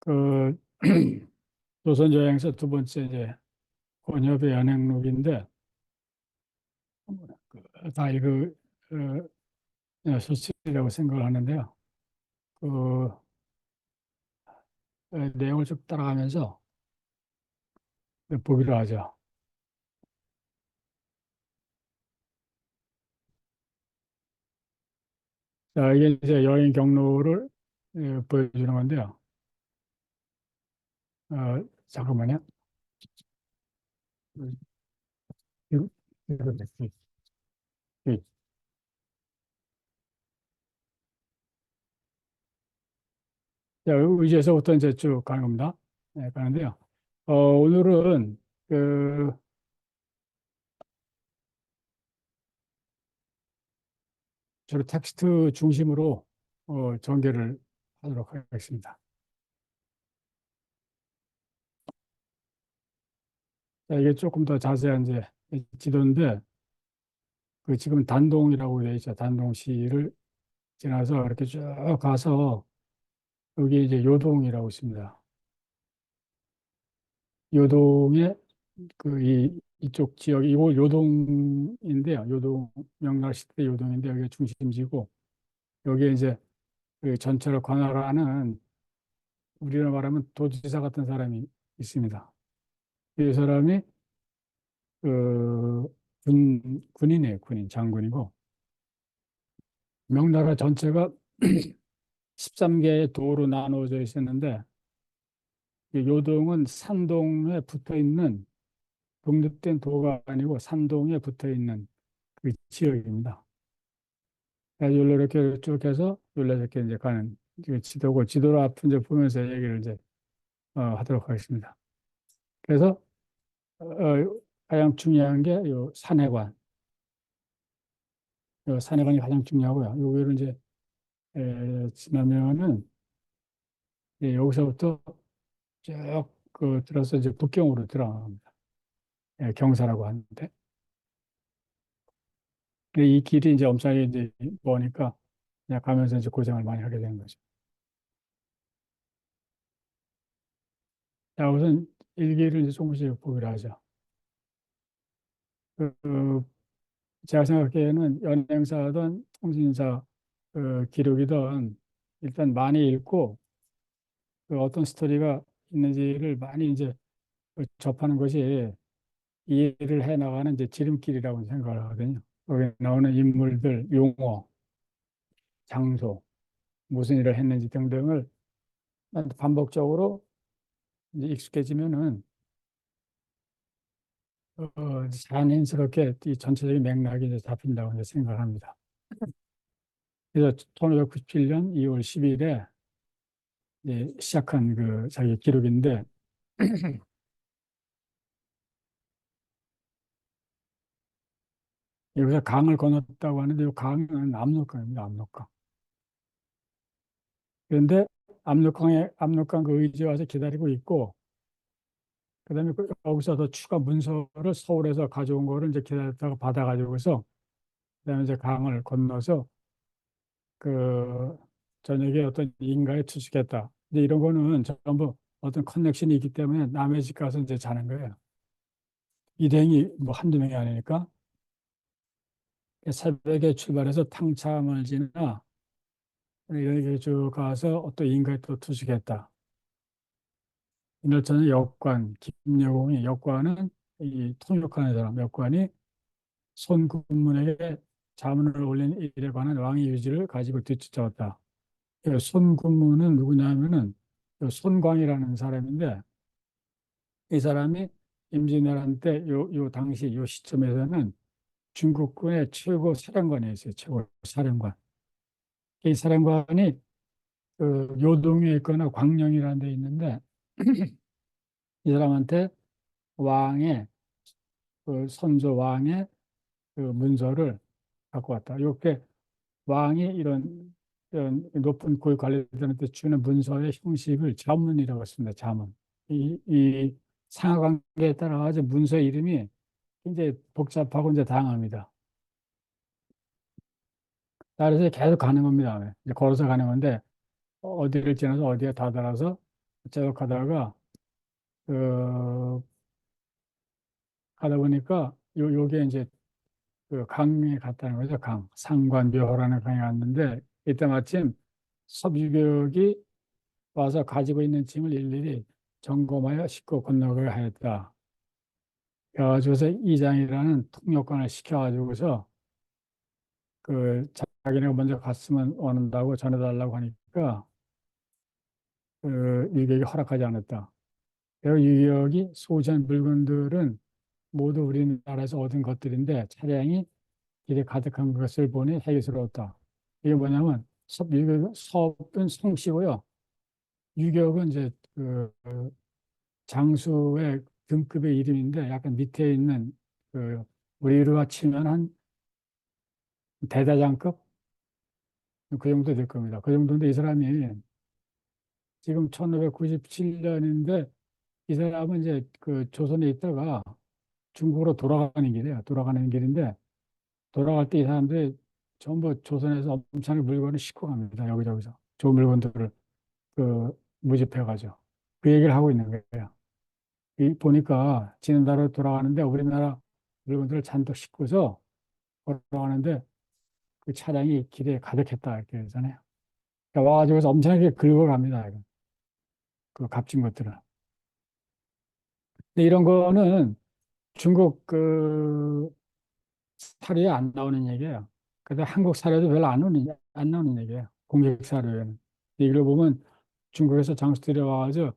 그 조선 여행서 두 번째 이제 권협의 연행록인데 다 이거 소설이라고 생각을 하는데요. 그 내용을 쭉 따라가면서 보기로 하죠. 자, 이게 이제 여행 경로를 보여주는 건데요. 잠깐만요. 이거- 이거- 이- 자, 의지에서부터 이제 쭉 가는 겁니다. 네, 가는데요. 오늘은 그 주로 텍스트 중심으로 전개를 하도록 하겠습니다. 자, 이게 조금 더 자세한 이제 지도인데, 그 지금 단동이라고 되어 있죠. 단동시를 지나서 이렇게 쭉 가서 여기 이제 요동이라고 있습니다. 요동에 이쪽 지역이 이곳 요동인데요. 요동 명나라 시대 요동인데 여기가 중심지고 여기에 이제 그 전체를 관할하는 우리로 말하면 도지사 같은 사람이 있습니다. 이 사람이 그 군인이에요. 군인 장군이고 명나라 전체가 13개의 도로 나누어져 있었는데 이 요동은 산동에 붙어 있는 독립된 도가 아니고 산동에 붙어 있는 그 지역입니다. 그래서 이렇게 쭉 해서 이렇게 이제 가는 그 지도고 지도를 앞에 이제 보면서 얘기를 이제 하도록 하겠습니다. 그래서 가장 중요한 게 요 산해관, 요 산해관이 가장 중요하고요. 여기를 이제 지나면은 여기서부터 쭉 그 들어서 이제 북경으로 들어갑니다. 경사라고 하는데. 근데 이 길이 이제 엄청나게 이제 머니까 그냥 가면서 이제 고생을 많이 하게 되는 거죠. 자, 우선 일기를 이제 조금씩 보기로 하죠. 그 제가 생각하기에는 연행사든 통신사 기록이든 일단 많이 읽고 그 어떤 스토리가 있는지를 많이 이제 접하는 것이 이해를 해 나가는 이제 지름길이라고 생각을 하거든요. 거기 나오는 인물들, 용어, 장소, 무슨 일을 했는지 등등을 반복적으로 이제 익숙해지면은 자연스럽게 이 전체적인 맥락이 이제 잡힌다고 이제 생각을 합니다. 그래서 1997년 2월 10일에 시작한 그 자기 기록인데 여기서 강을 건넜다고 하는데 이 강은 압록강입니다. 압록강. 그런데 압록강 그 의지에 와서 기다리고 있고 그다음에 거기서 더 추가 문서를 서울에서 가져온 거를 이제 기다렸다가 받아가지고서 그다음에 이제 강을 건너서 그 저녁에 어떤 인가에 투숙했다. 이제 이런 거는 전부 어떤 커넥션이 있기 때문에 남의 집 가서 이제 자는 거예요. 일행이 뭐 한두 명이 아니니까 새벽에 출발해서 탕참을 지나 이렇게 쭉 가서 어떤 인가에 또 투숙했다. 이날 저녁 역관 김여공이 역관은 이 통역하는 사람 역관이 손군문에게 자문을 올린 일에 관한 왕의 유지를 가지고 뒤쫓아왔다. 손군문은 누구냐면은 손광이라는 사람인데 이 사람이 임진왜란 때 요 당시 요 시점에서는 중국군의 최고 사령관이었어요. 최고 사령관. 이 사령관이 그 요동에 있거나 광령이라는 데 있는데 이 사람한테 왕의 그 선조 왕의 그 문서를 갖고 왔다. 이렇게 왕이 이런 높은 고위 관리들한테 주는 문서의 형식을 자문이라고 했습니다. 자문. 이 상하관계에 따라 가지고 문서 이름이 굉장히 복잡하고 이제 다양합니다. 따라서 계속 가는 겁니다. 이제 걸어서 가는 건데 어디를 지나서 어디에 다다라서 쭉 가다가 그 가다 보니까 요게 이제 그 강에 갔다는 거죠. 강 상관묘호라는 강에 갔는데 이때 마침 섭유격이 와서 가지고 있는 짐을 일일이 점검하여 싣고 건너가야 하였다. 그래가지고서 이장이라는 통역관을 시켜가지고서 그 자기네가 먼저 갔으면 원한다고 전해달라고 하니까 그 유격이 허락하지 않았다. 그리고 유격이 소지한 물건들은 모두 우리나라에서 얻은 것들인데 차량이 길에 가득한 것을 보니 해기스러웠다. 이게 뭐냐면 섭은 성씨고요. 유격은 이제 그 장수의 등급의 이름인데 약간 밑에 있는 그 우리로 치면 한 대대장급 그 정도 될 겁니다. 그 정도인데 이 사람이 지금 1597년인데 이 사람은 이제 그 조선에 있다가 중국으로 돌아가는 길이에요. 돌아가는 길인데 돌아갈 때 이 사람들이 전부 조선에서 엄청나게 물건을 싣고 갑니다. 여기저기서 좋은 물건들을 그 무집해가지고 그 얘기를 하고 있는 거예요. 이 보니까 지난달로 돌아가는데 우리나라 물건들을 잔뜩 싣고서 돌아가는데 그 차량이 길에 가득했다 이렇게 하잖아요. 그러니까 와가지고서 엄청나게 긁어갑니다. 이거. 그 값진 것들을. 근데 이런 거는 중국 그 사료에 안 나오는 얘기예요. 근데 한국 사료도 별로 안 나오는 얘기예요. 공식 사료에는. 이걸 보면 중국에서 장수들이 와가지고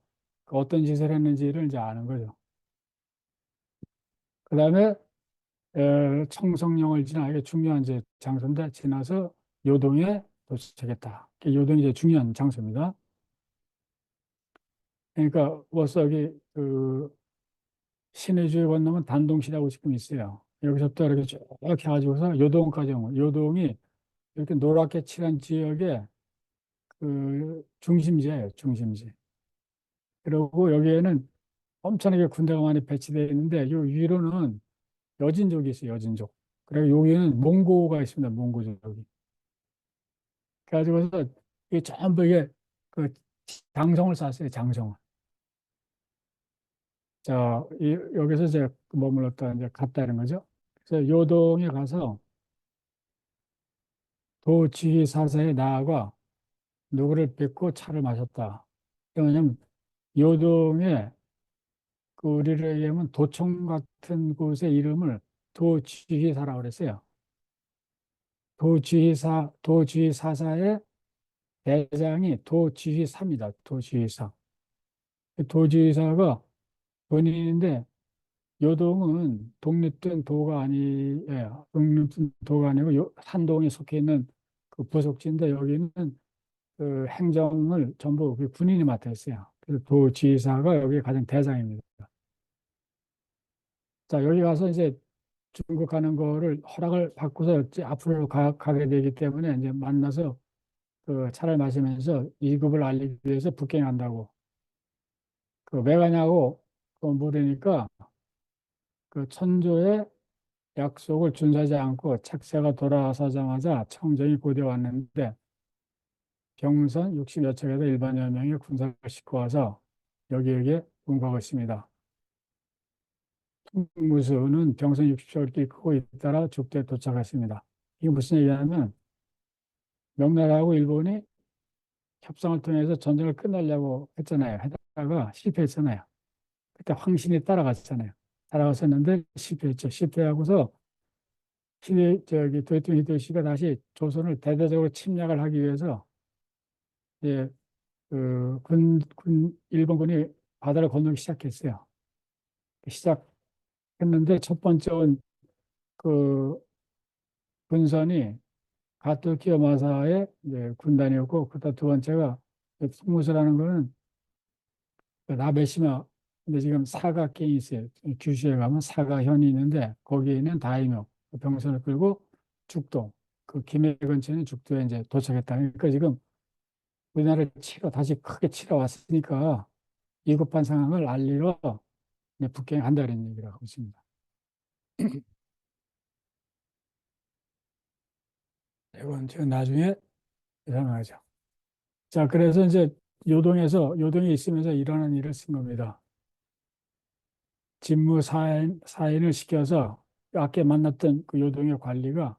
그 어떤 짓을 했는지를 이제 아는 거죠. 그 다음에 청성령을 지나 이게 중요한 이제 장소인데 지나서 요동에 도착했다. 요동이 이제 중요한 장소입니다. 그러니까 워석이 그 신의주에 건너면 단동시라고 지금 있어요. 여기서부터 이렇게 쭉 해가지고서 요동까지 온 거예요. 요동이 이렇게 노랗게 칠한 지역의 그 중심지예요, 중심지. 그리고 여기에는 엄청나게 군대가 많이 배치되어 있는데 요 위로는 여진족이 있어요, 여진족. 그리고 여기는 몽고가 있습니다, 몽고족이. 그래가지고서 이게 전부 이게 그 장성을 쌌어요, 장성을. 자, 여기서 이제 머물렀다 이제 갔다는 거죠. 그래서 요동에 가서 도지사사의 나아가 누구를 뵙고 차를 마셨다. 왜냐면 요동에 그 우리를 얘기하면 도청 같은 곳의 이름을 도지사라고 그랬어요. 도지사사의 대장이 도지사입니다. 도지사. 도지사가 본인인데 요동은 독립된 도가 아니에요. 독립된 도가 아니고 산동에 속해 있는 그 부속지인데 여기는 그 행정을 전부 그 군인이 맡아 있어요. 그래서 도지사가 여기 가장 대장입니다. 자, 여기 가서 이제 중국 가는 거를 허락을 받고서 이제 앞으로 가게 되기 때문에 이제 만나서 그 차를 마시면서 이급을 알리기 위해서 북경한다고. 그 왜 가냐고 그 물으니까 그 천조의 약속을 준수하지 않고 책세가 돌아서자마자 청정이 고대 왔는데 병선 60여 척에서 일반여 명의 군사를 싣고 와서 여기에 운거하고 있습니다. 무수는 병선 60척을 끌고 잇따라 죽도에 도착했습니다. 이게 무슨 얘기냐면 명나라하고 일본이 협상을 통해서 전쟁을 끝내려고 했잖아요. 하다가 실패했잖아요. 그때 황신이 따라갔잖아요. 따라갔었는데 실패했죠. 실패하고서 도요토미 히데요시가 다시 조선을 대대적으로 침략을 하기 위해서 이제 일본군이 바다를 건너기 시작했어요. 시작했는데 첫 번째 온 그 군선이 가토 키요마사의 이제 군단이었고, 그다음 두 번째가 송무스라는 거는 그 나베시마, 근데 지금 사가현이 있어요. 규슈에 가면 사가현이 있는데 거기에 있는 다이묘 그 병선을 끌고 죽도 그 김해 근처에 죽도에 이제 도착했다. 그러니까 지금 우리나라를 다시 크게 치러 왔으니까 위급한 상황을 알리러 이제 북경한다는 얘기를 하고 있습니다. 이건 저 나중에 설명하죠. 자, 그래서 이제 요동에 있으면서 일어난 일을 쓴 겁니다. 사인을 시켜서 아까 만났던 그 요동의 관리가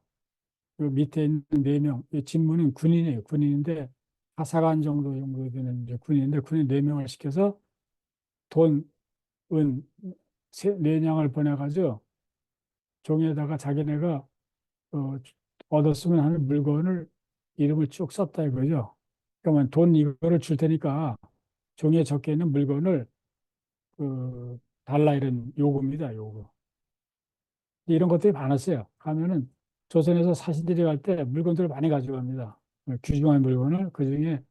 그 밑에 있는 네 명, 이 직무는 군인이에요. 군인인데 하사관 정도 되는 이제 군인인데 군인 네 명을 시켜서 돈, 은 네 냥을 보내가지고 종이에다가 자기네가 어, 얻었으면 하는 물건을 이름을 쭉 썼다 이거죠. 그러면 돈 이거를 줄 테니까 종이에 적혀 있는 물건을 달라 이런 요구입니다. 요구. 이런 것들이 많았어요. 가면은 조선에서 사신들이 갈 때 물건들을 많이 가져갑니다. 귀중한 물건을 그중에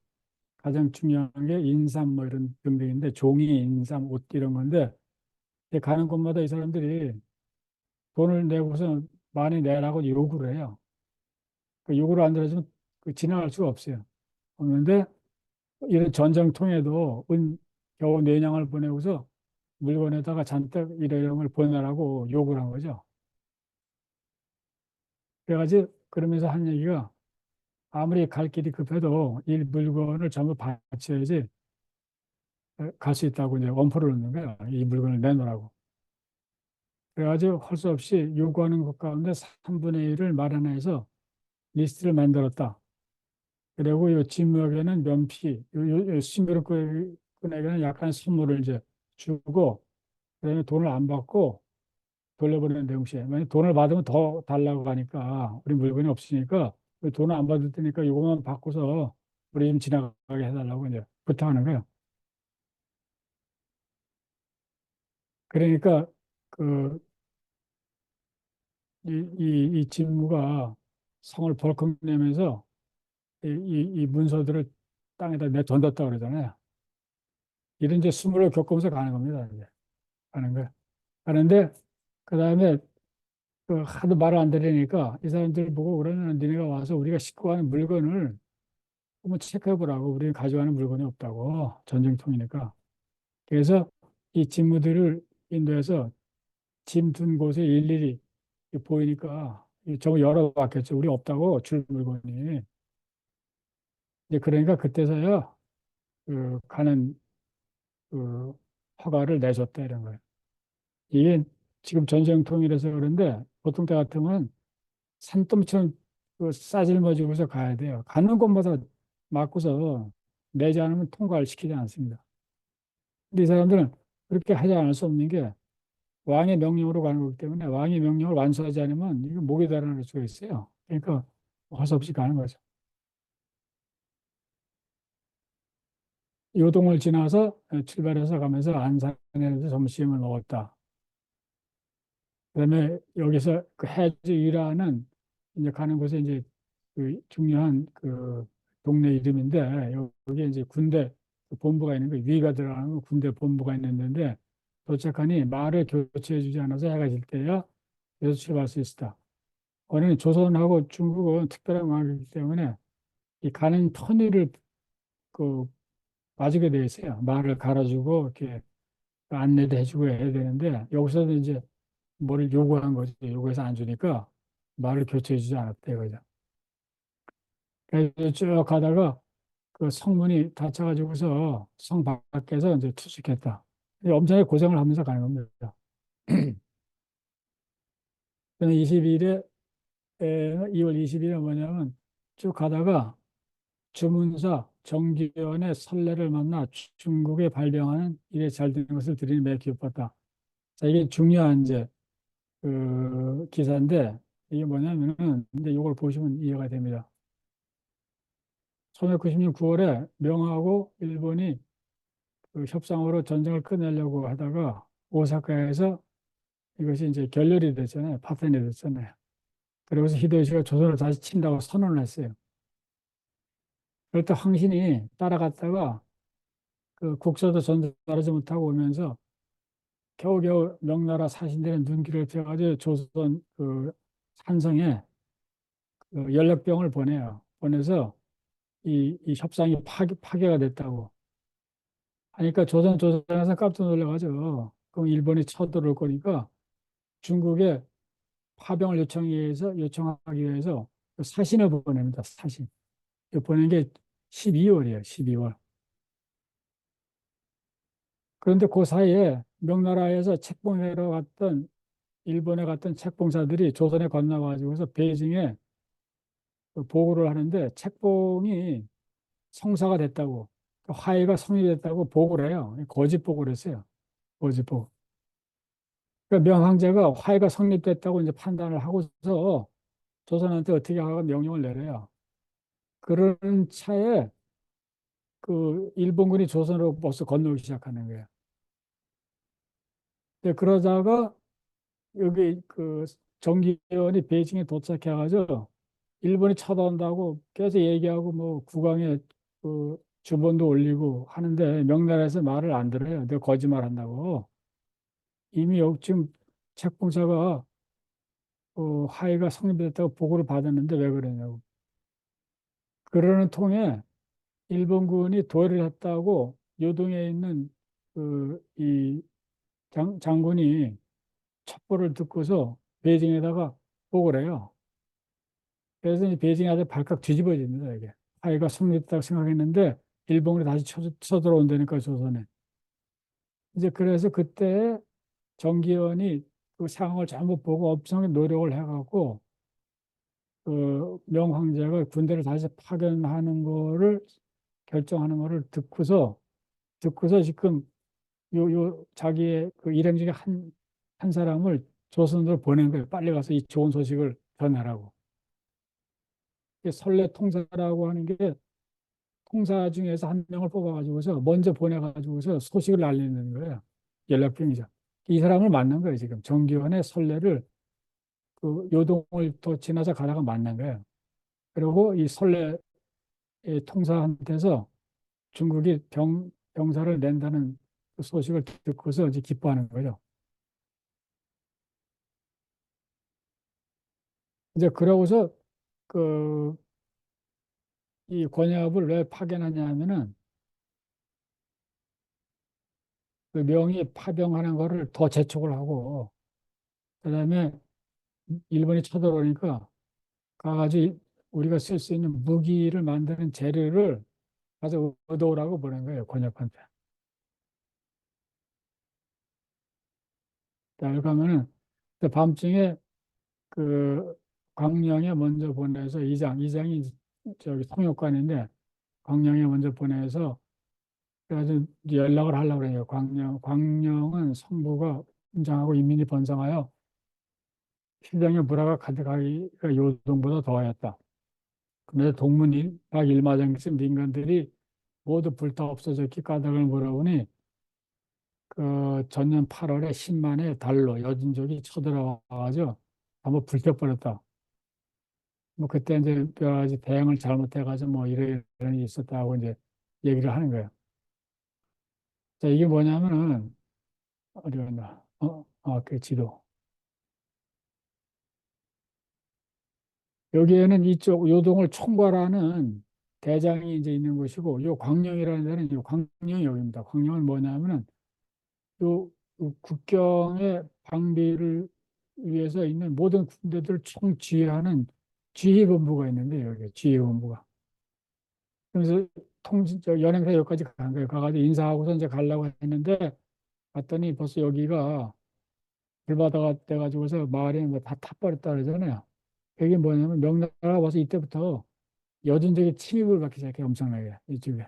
가장 중요한 게 인삼 뭐 이런 등등인데 종이, 인삼, 옷 이런 건데 가는 곳마다 이 사람들이 돈을 내고서 많이 내라고 요구를 해요. 그 요구를 안 들어주면 지나갈 수가 없어요. 없는데 이런 전쟁통에도 겨우 내냥을 보내고서 물건에다가 잔뜩 이런 걸 보내라고 요구를 한 거죠. 그래가지고 그러면서 한 얘기가 아무리 갈 길이 급해도 이 물건을 전부 바쳐야지 갈 수 있다고 이제 엄포를 놓는 거예요. 이 물건을 내놓으라고. 그래가지고 할 수 없이 요구하는 것 가운데 3분의 1을 마련해서 리스트를 만들었다. 그리고 이 진무에게는 면피, 신비롭군에게는 약간 선물을 이제 주고, 그다음에 돈을 안 받고 돌려보내는 내용이에요. 만약 돈을 받으면 더 달라고 하니까 우리 물건이 없으니까 돈을 안 받을 테니까 이것만 바꿔서 우리 좀 지나가게 해달라고 이제 부탁하는 거예요. 그러니까 그 이 진무가 성을 벌컥 내면서 이 문서들을 땅에다 내던졌다 그러잖아요. 이런 이제 수모를 겪으면서 가는 겁니다. 이제 가는 거예요. 가는데 그다음에 하도 말을 안 들으니까 이 사람들 보고 그러면 니네가 와서 우리가 싣고 가는 물건을 한번 체크해 보라고. 우리는 가져가는 물건이 없다고. 전쟁통이니까. 그래서 이 짐무들을 인도해서 짐 둔 곳에 일일이 보이니까 저거 열어봤겠죠. 우리 없다고 줄 물건이. 이제 그러니까 그때서야 가는 그 허가를 내줬다 이런 거예요. 이게 지금 전쟁통이라서 그런데 보통 때 같으면 산더미처럼 싸질머지고서 가야 돼요. 가는 곳마다 막고서 내지 않으면 통과를 시키지 않습니다. 근데 이 사람들은 그렇게 하지 않을 수 없는 게 왕의 명령으로 가는 거기 때문에 왕의 명령을 완수하지 않으면 이거 목이 달아날 수가 있어요. 그러니까 할 수 없이 가는 거죠. 요동을 지나서 출발해서 가면서 안산에서 점심을 먹었다. 그다음에 여기서 그 해주 일하는 이제 가는 곳에 이제 중요한 동네 이름인데 여기 이제 군대 본부가 있는 거 위가 들어가는 군대 본부가 있는데 도착하니 말을 교체해 주지 않아서 해가 질 때야 그래서 출발할 수 있었다. 원래는 조선하고 중국은 특별한 관계이기 때문에 이 가는 터미를 그 봐주게 돼 있어요. 말을 갈아주고 이렇게 안내도 해주고 해야 되는데 여기서는 이제 뭐를 요구한 거지. 요구해서 안 주니까 말을 교체해 주지 않았대, 그죠. 그래서 쭉 가다가 그 성문이 닫혀가지고서 성 밖에서 이제 투숙했다. 엄청나게 고생을 하면서 가는 겁니다. 20일에, 2월 20일에 뭐냐면 쭉 가다가 주문사 정기원의 선례를 만나 중국에 발병하는 일에 잘 되는 것을 들으니 매우 기뻤다. 자, 이게 중요한 이제 기사인데 이게 뭐냐면은 이제 이걸 보시면 이해가 됩니다. 1990년 9월에 명하고 일본이 협상으로 전쟁을 끝내려고 하다가 오사카에서 이것이 이제 결렬이 됐잖아요. 파탄이 됐잖아요. 그러고서 히데요시가 조선을 다시 친다고 선언을 했어요. 그럴 때 황신이 따라갔다가 그 국서도 전달하지 못하고 오면서 겨우겨우 명나라 사신들의 눈길을 펴가지고 조선 산성에 연락병을 보내요. 보내서 이 협상이 파괴가 됐다고 하니까 조선에서 깜짝 놀라가지고 그럼 일본이 쳐들어올 거니까 중국에 파병을 요청하기 위해서 사신을 보냅니다. 사신. 보낸 게 12월이에요. 12월. 그런데 그 사이에 명나라에서 책봉하러 갔던 일본에 갔던 책봉사들이 조선에 건너가지고서 베이징에 그 보고를 하는데 책봉이 성사가 됐다고 화해가 성립됐다고 보고를 해요. 거짓 보고를 했어요. 거짓 보고. 그러니까 명황제가 화해가 성립됐다고 이제 판단을 하고서 조선한테 어떻게 하라고 명령을 내려요. 그런 차에 그 일본군이 조선으로 벌써 건너기 시작하는 거예요. 근데 그러다가 여기 그 정기현이 베이징에 도착해가지고 일본이 쳐다온다고 계속 얘기하고 뭐 국왕에 그 주본도 올리고 하는데 명나라에서 말을 안 들어요. 내가 거짓말 한다고. 이미 여기 지금 책봉사가 하해가 성립됐다고 보고를 받았는데 왜 그러냐고. 그러는 통에 일본군이 도열을 했다고 요동에 있는 그 이 장군이 첩보를 듣고서 베이징에다가 보고를 해요. 그래서 이제 베이징에 아주 발칵 뒤집어집니다, 이게. 화해가 성립됐다고 생각했는데 일본군이 다시 쳐들어온다니까 조선에. 이제 그래서 그때 정기현이 그 상황을 잘못 보고 엄청나게 노력을 해갖고 그 명황제가 군대를 다시 파견하는 거를 결정하는 거를 듣고서 지금 요 자기의 그 일행 중에 한 사람을 조선으로 보낸 거예요. 빨리 가서 이 좋은 소식을 전하라고. 이게 선례 통사라고 하는 게 통사 중에서 한 명을 뽑아가지고서 먼저 보내가지고서 소식을 알리는 거예요. 연락병이죠. 이 사람을 만난 거예요. 지금 정기원의 선례를 그 요동을 더 지나서 가다가 만난 거예요. 그리고 이 선례 통사한테서 중국이 병사를 낸다는 그 소식을 듣고서 이제 기뻐하는 거죠. 이제 그러고서 그 이 권야업을 왜 파견하냐 하면은 그 명이 파병하는 거를 더 재촉을 하고 그다음에 일본이 쳐들어오니까 가가지고 우리가 쓸 수 있는 무기를 만드는 재료를 가서 얻어오라고 보낸 거예요, 권역한테. 자, 그러면은 밤중에 그 광령에 먼저 보내서 이장이 저기 통역관인데 광령에 먼저 보내서 그래가지고 이제 연락을 하려고 그래요. 광령은 성부가 훈장하고 인민이 번성하여 시장의 불화가 가득하기가 요동보다 더하였다. 근데 동문 박 일마장에서 민간들이 모두 불타 없어졌기 까닭을 물어보니 그 전년 8월에 10만의 달로 여진족이 쳐들어와가지고 한번 불켜버렸다. 뭐 그때 이제 여러 가지 대응을 잘못해가지고 뭐 이런 일이 있었다고 이제 얘기를 하는 거예요. 자, 이게 뭐냐면은 어디 갔나? 그 지도. 여기에는 이쪽 요동을 총괄하는 대장이 이제 있는 곳이고 요 광령이라는 데는 요 광령이 여기입니다. 광령은 뭐냐면은 요 국경의 방비를 위해서 있는 모든 군대들을 총지휘하는 지휘본부가 있는데 여기 지휘본부가. 그래서 연행사 여기까지 간 거예요. 가가지고 인사하고서 이제 가려고 했는데 갔더니 벌써 여기가 불바다가 돼가지고서 마을이 뭐다 타버렸다 그러잖아요. 그게 뭐냐면 명나라가 와서 이때부터 여진족의 침입을 받기 시작해 엄청나게 이쪽에.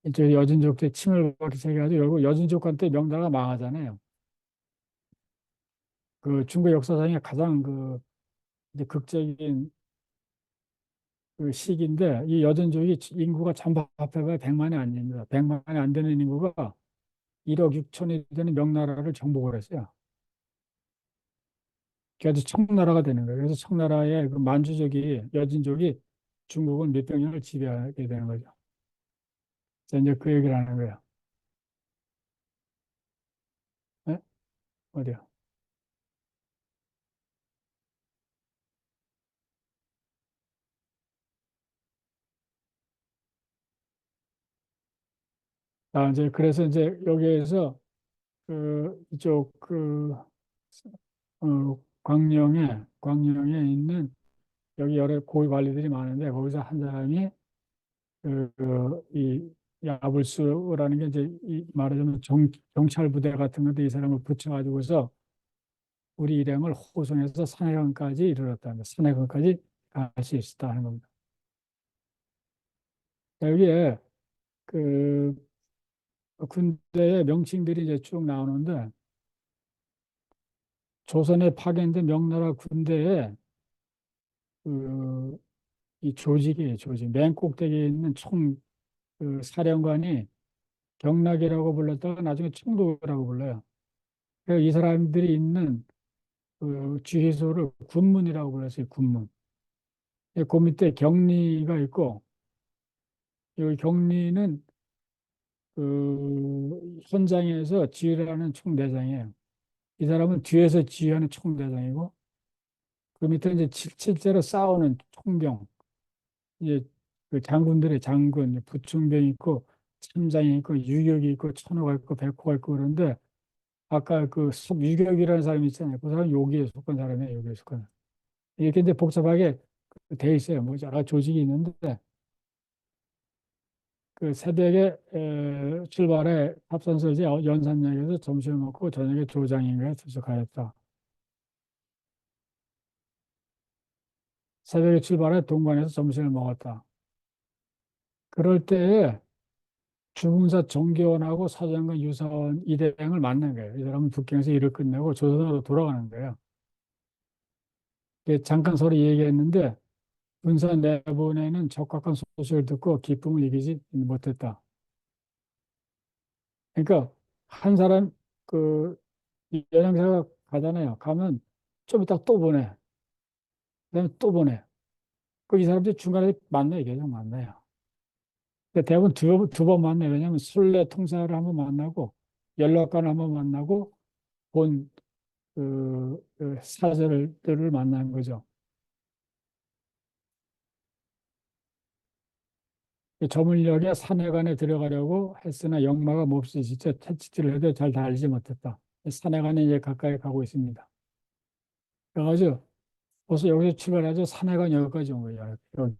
이쪽에 여진족의 침입을 받기 시작해가지고 결국 여진족한테 명나라가 망하잖아요. 그 중국 역사상에 가장 그 이제 극적인 그 시기인데 이 여진족이 인구가 전부 합해봐야 100만이 안 됩니다. 100만이 안 되는 인구가 1억 6천이 되는 명나라를 정복을 했어요. 그래서 청나라가 되는 거예요. 그래서 청나라의 그 만주족이 여진족이 중국은 몇백 년을 지배하게 되는 거죠. 자, 이제 그 얘기를 하는 거예요. 네? 어디요? 이제 그래서 이제 여기에서 그 이쪽 그 광령에 있는 여기 여러 고위 관리들이 많은데 거기서 한 사람이 이 야불수라는 게 이제 말하자면 경찰 부대 같은 건데 이 사람을 붙여가지고서 우리 일행을 호송해서 산해관까지 이르렀다. 산해관까지 갈 수 있었다 하는 겁니다. 여기에 그 군대의 명칭들이 이제 쭉 나오는데 조선에 파견된 명나라 군대에 그 이 조직이에요, 조직. 맨 꼭대기에 있는 그 사령관이 경락이라고 불렀다가 나중에 총독이라고 불러요. 그래서 이 사람들이 있는 그 주휘소를 군문이라고 불렀어요, 군문. 그 밑에 격리가 있고, 이 격리는 그 현장에서 지휘를 하는 총대장이에요. 이 사람은 뒤에서 지휘하는 총대장이고, 그 밑에 이제 실제로 싸우는 총병, 이제 그 장군들의 장군, 부총병이 있고, 참장이 있고, 유격이 있고, 천호가 있고, 백호가 있고 그런데 아까 그 유격이라는 사람이 있잖아요. 그 사람은 여기에 속한 사람이에요. 여기에 속한. 이렇게 이제 복잡하게 돼 있어요. 뭐 여러 조직이 있는데 그 새벽에 출발해 탑선서 이제 연산역에서 점심을 먹고 저녁에 조장인가에 투숙하였다. 새벽에 출발해 동관에서 점심을 먹었다. 그럴 때에 주문사 정교원하고 사정관 유사원 이대행을 만난 거예요. 이 사람은 북경에서 일을 끝내고 조선으로 돌아가는 거예요. 잠깐 서로 얘기했는데 군사 내분에는 적확한 소식을 듣고 기쁨을 이기지 못했다. 그러니까 한 사람 그 여행사가 가잖아요. 가면 좀 이따 또 보내. 그다음에 또 보내. 그 이 사람들이 중간에 만나요. 계속 만나요. 근데 대부분 두 번 만나요. 왜냐하면 순례 통사를 한번 만나고 연락관을 한번 만나고 본 사절들을 만나는 거죠. 저물녘에 산해관에 들어가려고 했으나 역마가 몹시 진짜 채찍질을 해도 잘 달리지 못했다. 산해관에 이제 가까이 가고 있습니다. 그래가지고 벌써 여기서 출발해서 산해관 여기까지 온 거예요. 여기.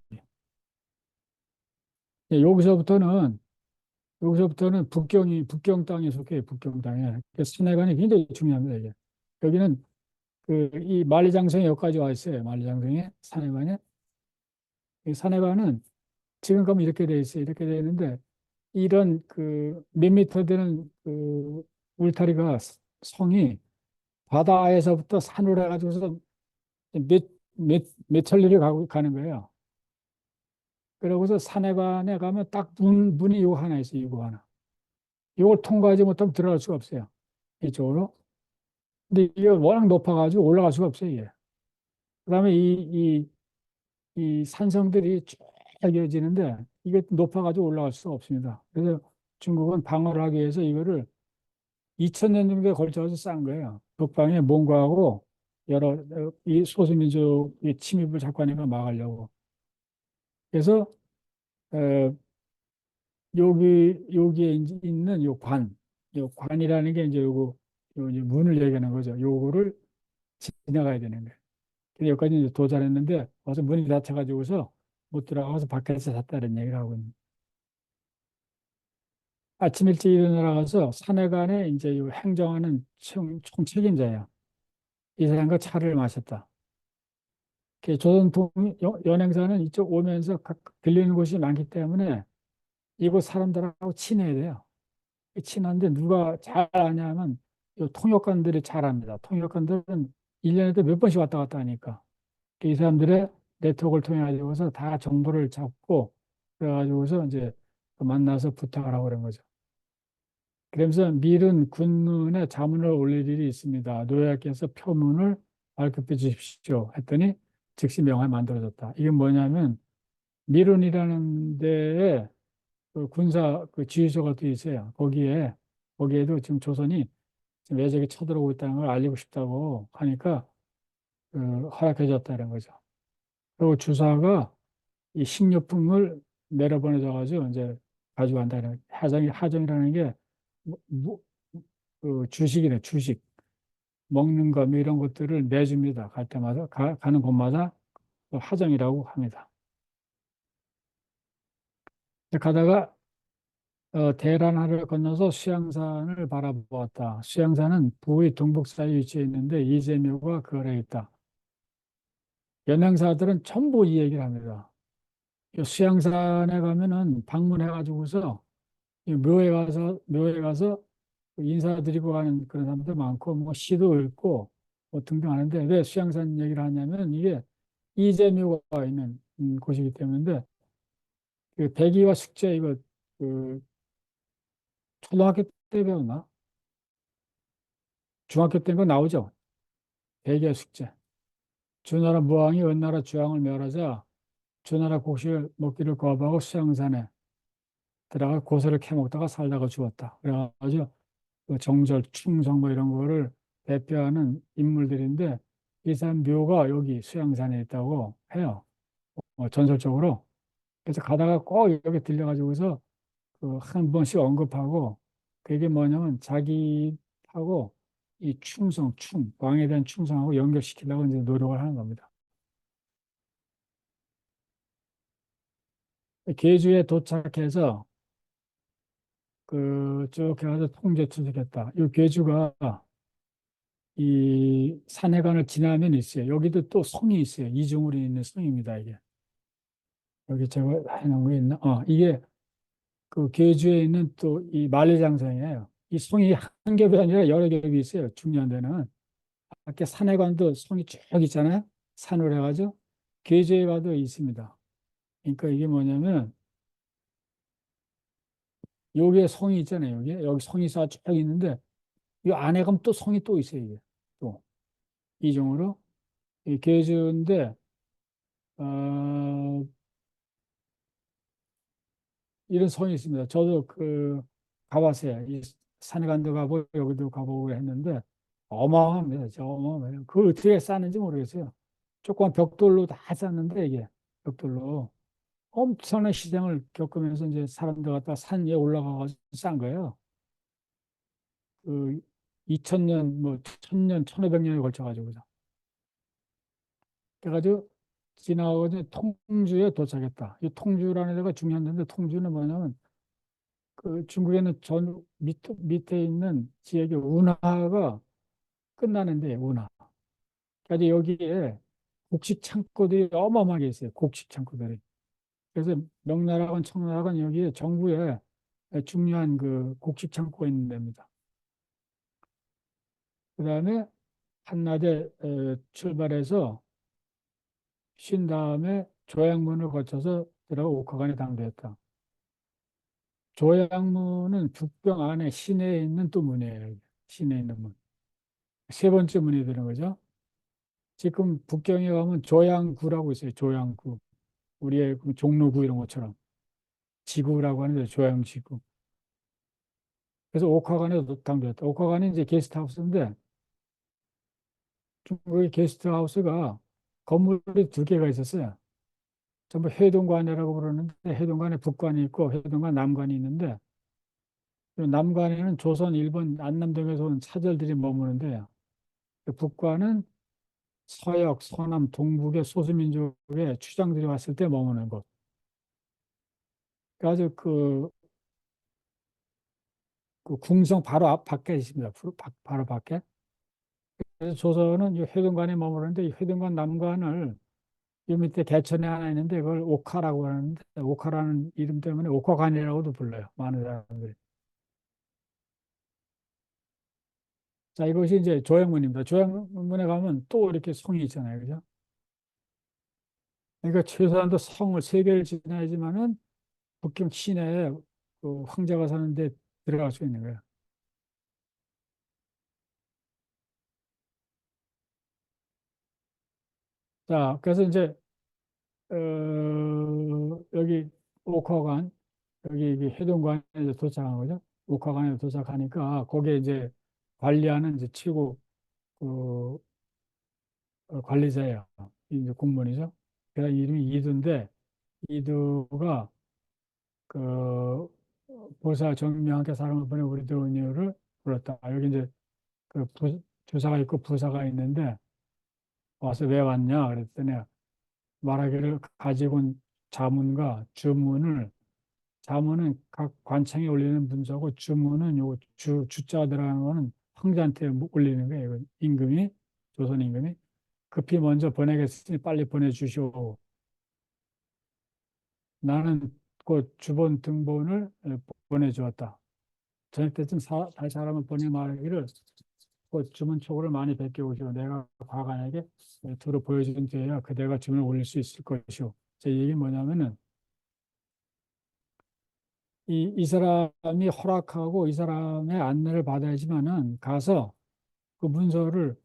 예, 여기서부터는 북경 땅에 속해요. 북경 땅에. 그래서 산해관이 굉장히 중요합니다. 이게. 여기는 이 만리장성에 여기까지 와 있어요. 만리장성에 산해관에. 이 산해관은 지금 가면 이렇게 돼 있어요. 이렇게 돼 있는데 이런 그 몇 미터 되는 그 울타리가 성이 바다에서부터 산으로 해가지고서 몇 천리를 가는 거예요. 그러고서 산해관에 가면 딱 문이 요 하나 있어요. 이거 하나. 이걸 통과하지 못하면 들어갈 수가 없어요. 이쪽으로. 근데 이게 워낙 높아가지고 올라갈 수가 없어요. 이게. 그다음에 이 산성들이 쭉 이어지는데 이게 높아가지고 올라갈 수가 없습니다. 그래서 중국은 방어를 하기 위해서 이거를 2000년 정도에 걸쳐서 쌓은 거예요. 북방에 몽고하고 여러 이 소수민족의 침입을 자꾸 하니까 막으려고. 그래서 어, 여기에 있는 요 관이라는 게 이제 요 이제 문을 얘기하는 거죠. 요거를 지나가야 되는 거예요. 근데 여기까지 이제 도달했는데 와서 문이 닫혀가지고서 못 들어가서 밖에서 잤다는 얘기를 하고 있는. 아침 일찍 일어나가서 산해관에 이제 요 행정하는 총책임자야. 이 사람과 차를 마셨다. 조선 연행사는 이쪽 오면서 들리는 곳이 많기 때문에 이곳 사람들하고 친해야 돼요. 친한데 누가 잘 아냐면 이 통역관들이 잘 압니다. 통역관들은 1년에도 몇 번씩 왔다 갔다 하니까 이 사람들의 네트워크를 통해 가지고서 다 정보를 잡고 그래가지고서 이제 만나서 부탁을 하고 그런 거죠. 그러면서 밀은 군문에 자문을 올릴 일이 있습니다. 노예께서 표문을 발급해 주십시오. 했더니 즉시 명함이 만들어졌다. 이게 뭐냐면 밀은이라는 데에 그 군사 그 지휘소가 또 있어요. 거기에도 지금 조선이 지금 외적이 쳐들어오고 있다는 걸 알리고 싶다고 하니까 허락해 줬다는 거죠. 그리고 주사가 이 식료품을 내려보내줘 가지고 이제 가져간다는 하정이라는 게 뭐, 뭐, 주식이네 주식 먹는 거 뭐 이런 것들을 내줍니다. 갈 때마다 가는 곳마다 하정이라고 합니다. 가다가 대란하를 건너서 수양산을 바라보았다. 수양산은 부의 동북 사이에 위치해 있는데 이재묘가 그 아래에 있다. 연행사들은 전부 이 얘기를 합니다. 이 수양산에 가면은 방문해가지고서 이 묘에 가서 인사드리고 가는 그런 사람도 많고 뭐 시도 읽고 뭐 등등 하는데 왜 수양산 얘기를 하냐면 이게 이재묘가 있는 곳이기 때문인데 그 백이와 숙제 이거 그 초등학교 때 배웠나? 중학교 때인 거 나오죠? 백이와 숙제. 주나라 무왕이 은나라 주왕을 멸하자 주나라 곡식을 먹기를 거부하고 수양산에 들어가 고소를 캐먹다가 살다가 죽었다. 그래가지고 그 정절, 충성 뭐 이런 거를 대표하는 인물들인데 이 사람 묘가 여기 수양산에 있다고 해요. 전설적으로. 그래서 가다가 꼭 여기 들려가지고서 그 한 번씩 언급하고 그게 뭐냐면 자기하고 이 충성, 왕에 대한 충성하고 연결시키려고 이제 노력을 하는 겁니다. 계주에 도착해서 그 쭉 해가지고 통제 투숙했다. 이 계주가 이 산해관을 지나면 있어요. 여기도 또 성이 있어요. 이중으로 있는 성입니다, 이게. 여기 제가 해놓은 거 있나? 이게 그 계주에 있는 또 이 만리장성이에요. 이 성이 한 겹이 아니라 여러 겹이 있어요. 중요한 데는. 밖에 산해관도 성이 쭉 있잖아요. 산으로 해가지고. 계주에 가도 있습니다. 그러니까 이게 뭐냐면 여기에 성이 있잖아요. 여기 성이 싹 쭉 있는데 이 안에 가면 또 성이 또 있어요. 이게 또 이중으로. 이 계주인데 어, 이런 성이 있습니다. 저도 그 가봤어요. 이 산간도 가보고 여기도 가보고 했는데 어마어마합니다. 진짜 어마어마해요. 그걸 어떻게 쌓는지 모르겠어요. 조그만 벽돌로 다 쌓는데 이게 벽돌로 엄청난 시장을 겪으면서 이제 사람들 갖다 산 위에 올라가서 쌓은 거예요. 그 2000년 뭐 1000년 1500년에 걸쳐 가지고서 그래가지고 지나가고 이제 통주에 도착했다. 이 통주라는 데가 중요한 데인데 통주는 뭐냐면 그 중국에는 전 밑에 있는 지역의 운하가 끝나는데 운하. 그래서 여기에 곡식 창고들이 어마어마하게 있어요. 곡식 창고들이. 그래서 명나라건 청나라건 여기에 정부에 중요한 그 곡식 창고가 있는 데입니다. 그다음에 한낮에 출발해서 쉰 다음에 조양문을 거쳐서 들어가 옥화관에 당도했다. 조양문은 북병 안에 시내에 있는 또 문이에요. 시내에 있는 문. 세 번째 문이 되는 거죠. 지금 북경에 가면 조양구라고 있어요. 조양구. 우리의 그 종로구 이런 것처럼. 지구라고 하는데 조양지구. 그래서 옥화관에 당도했다. 옥화관이 이제 게스트하우스인데 중국의 게스트하우스가 건물이 두 개가 있었어요. 전부 해동관이라고 부르는데 해동관에 북관이 있고 해동관 남관이 있는데 남관에는 조선, 일본, 안남동에서 온 사절들이 머무는데 그 북관은 서역, 서남, 동북의 소수민족의 추장들이 왔을 때 머무는 곳. 그래가지고 그 궁성 바로 앞 밖에 있습니다. 바로 밖에. 그래서 조선은 이 회동관에 머무르는데 이 회동관 남관을 이 밑에 개천에 하나 있는데 그걸 옥화라고 하는데 옥화라는 이름 때문에 옥화관이라고도 불러요. 많은 사람들이. 자, 이것이 이제 조형문입니다. 조형문에 가면 또 이렇게 성이 있잖아요. 그죠? 그러니까 최소한도 성을 세 개를 지나야지만은 북경 시내에 그 황제가 사는데 들어갈 수 있는 거예요. 자, 그래서 이제 여기 옥화관 여기 이게 해동관에 이제 도착한 거죠. 옥화관에 도착하니까 거기에 이제 관리하는 이제 최고 그 관리자예요. 이제 공무원이죠. 그 이름이 이두인데 이두가 그 보사 정명하게 사람을 보내 우리 도원이를 불렀다. 여기 이제 그 주사가 있고 부사가 있는데 와서 왜 왔냐 그랬더니 말하기를 가지고 온 자문과 주문을 자문은 각 관청에 올리는 문서고 주문은 요 주자가 들어가는 거는 황제한테 올리는 거예요. 이거 임금이 조선 임금이 급히 먼저 보내겠으니 빨리 보내주시오. 나는 그 주본 등본을 보내주었다. 저녁 때쯤 다시 사람을 보내 말하기를 그 주문 초고를 많이 베껴오시오. 내가 과관에게 두루 보여준 뒤에야 그대가 주문을 올릴 수 있을 것이오. 제 얘기 뭐냐면은 이 사람이 허락하고 이 사람의 안내를 받아야지만은 가서 그 문서를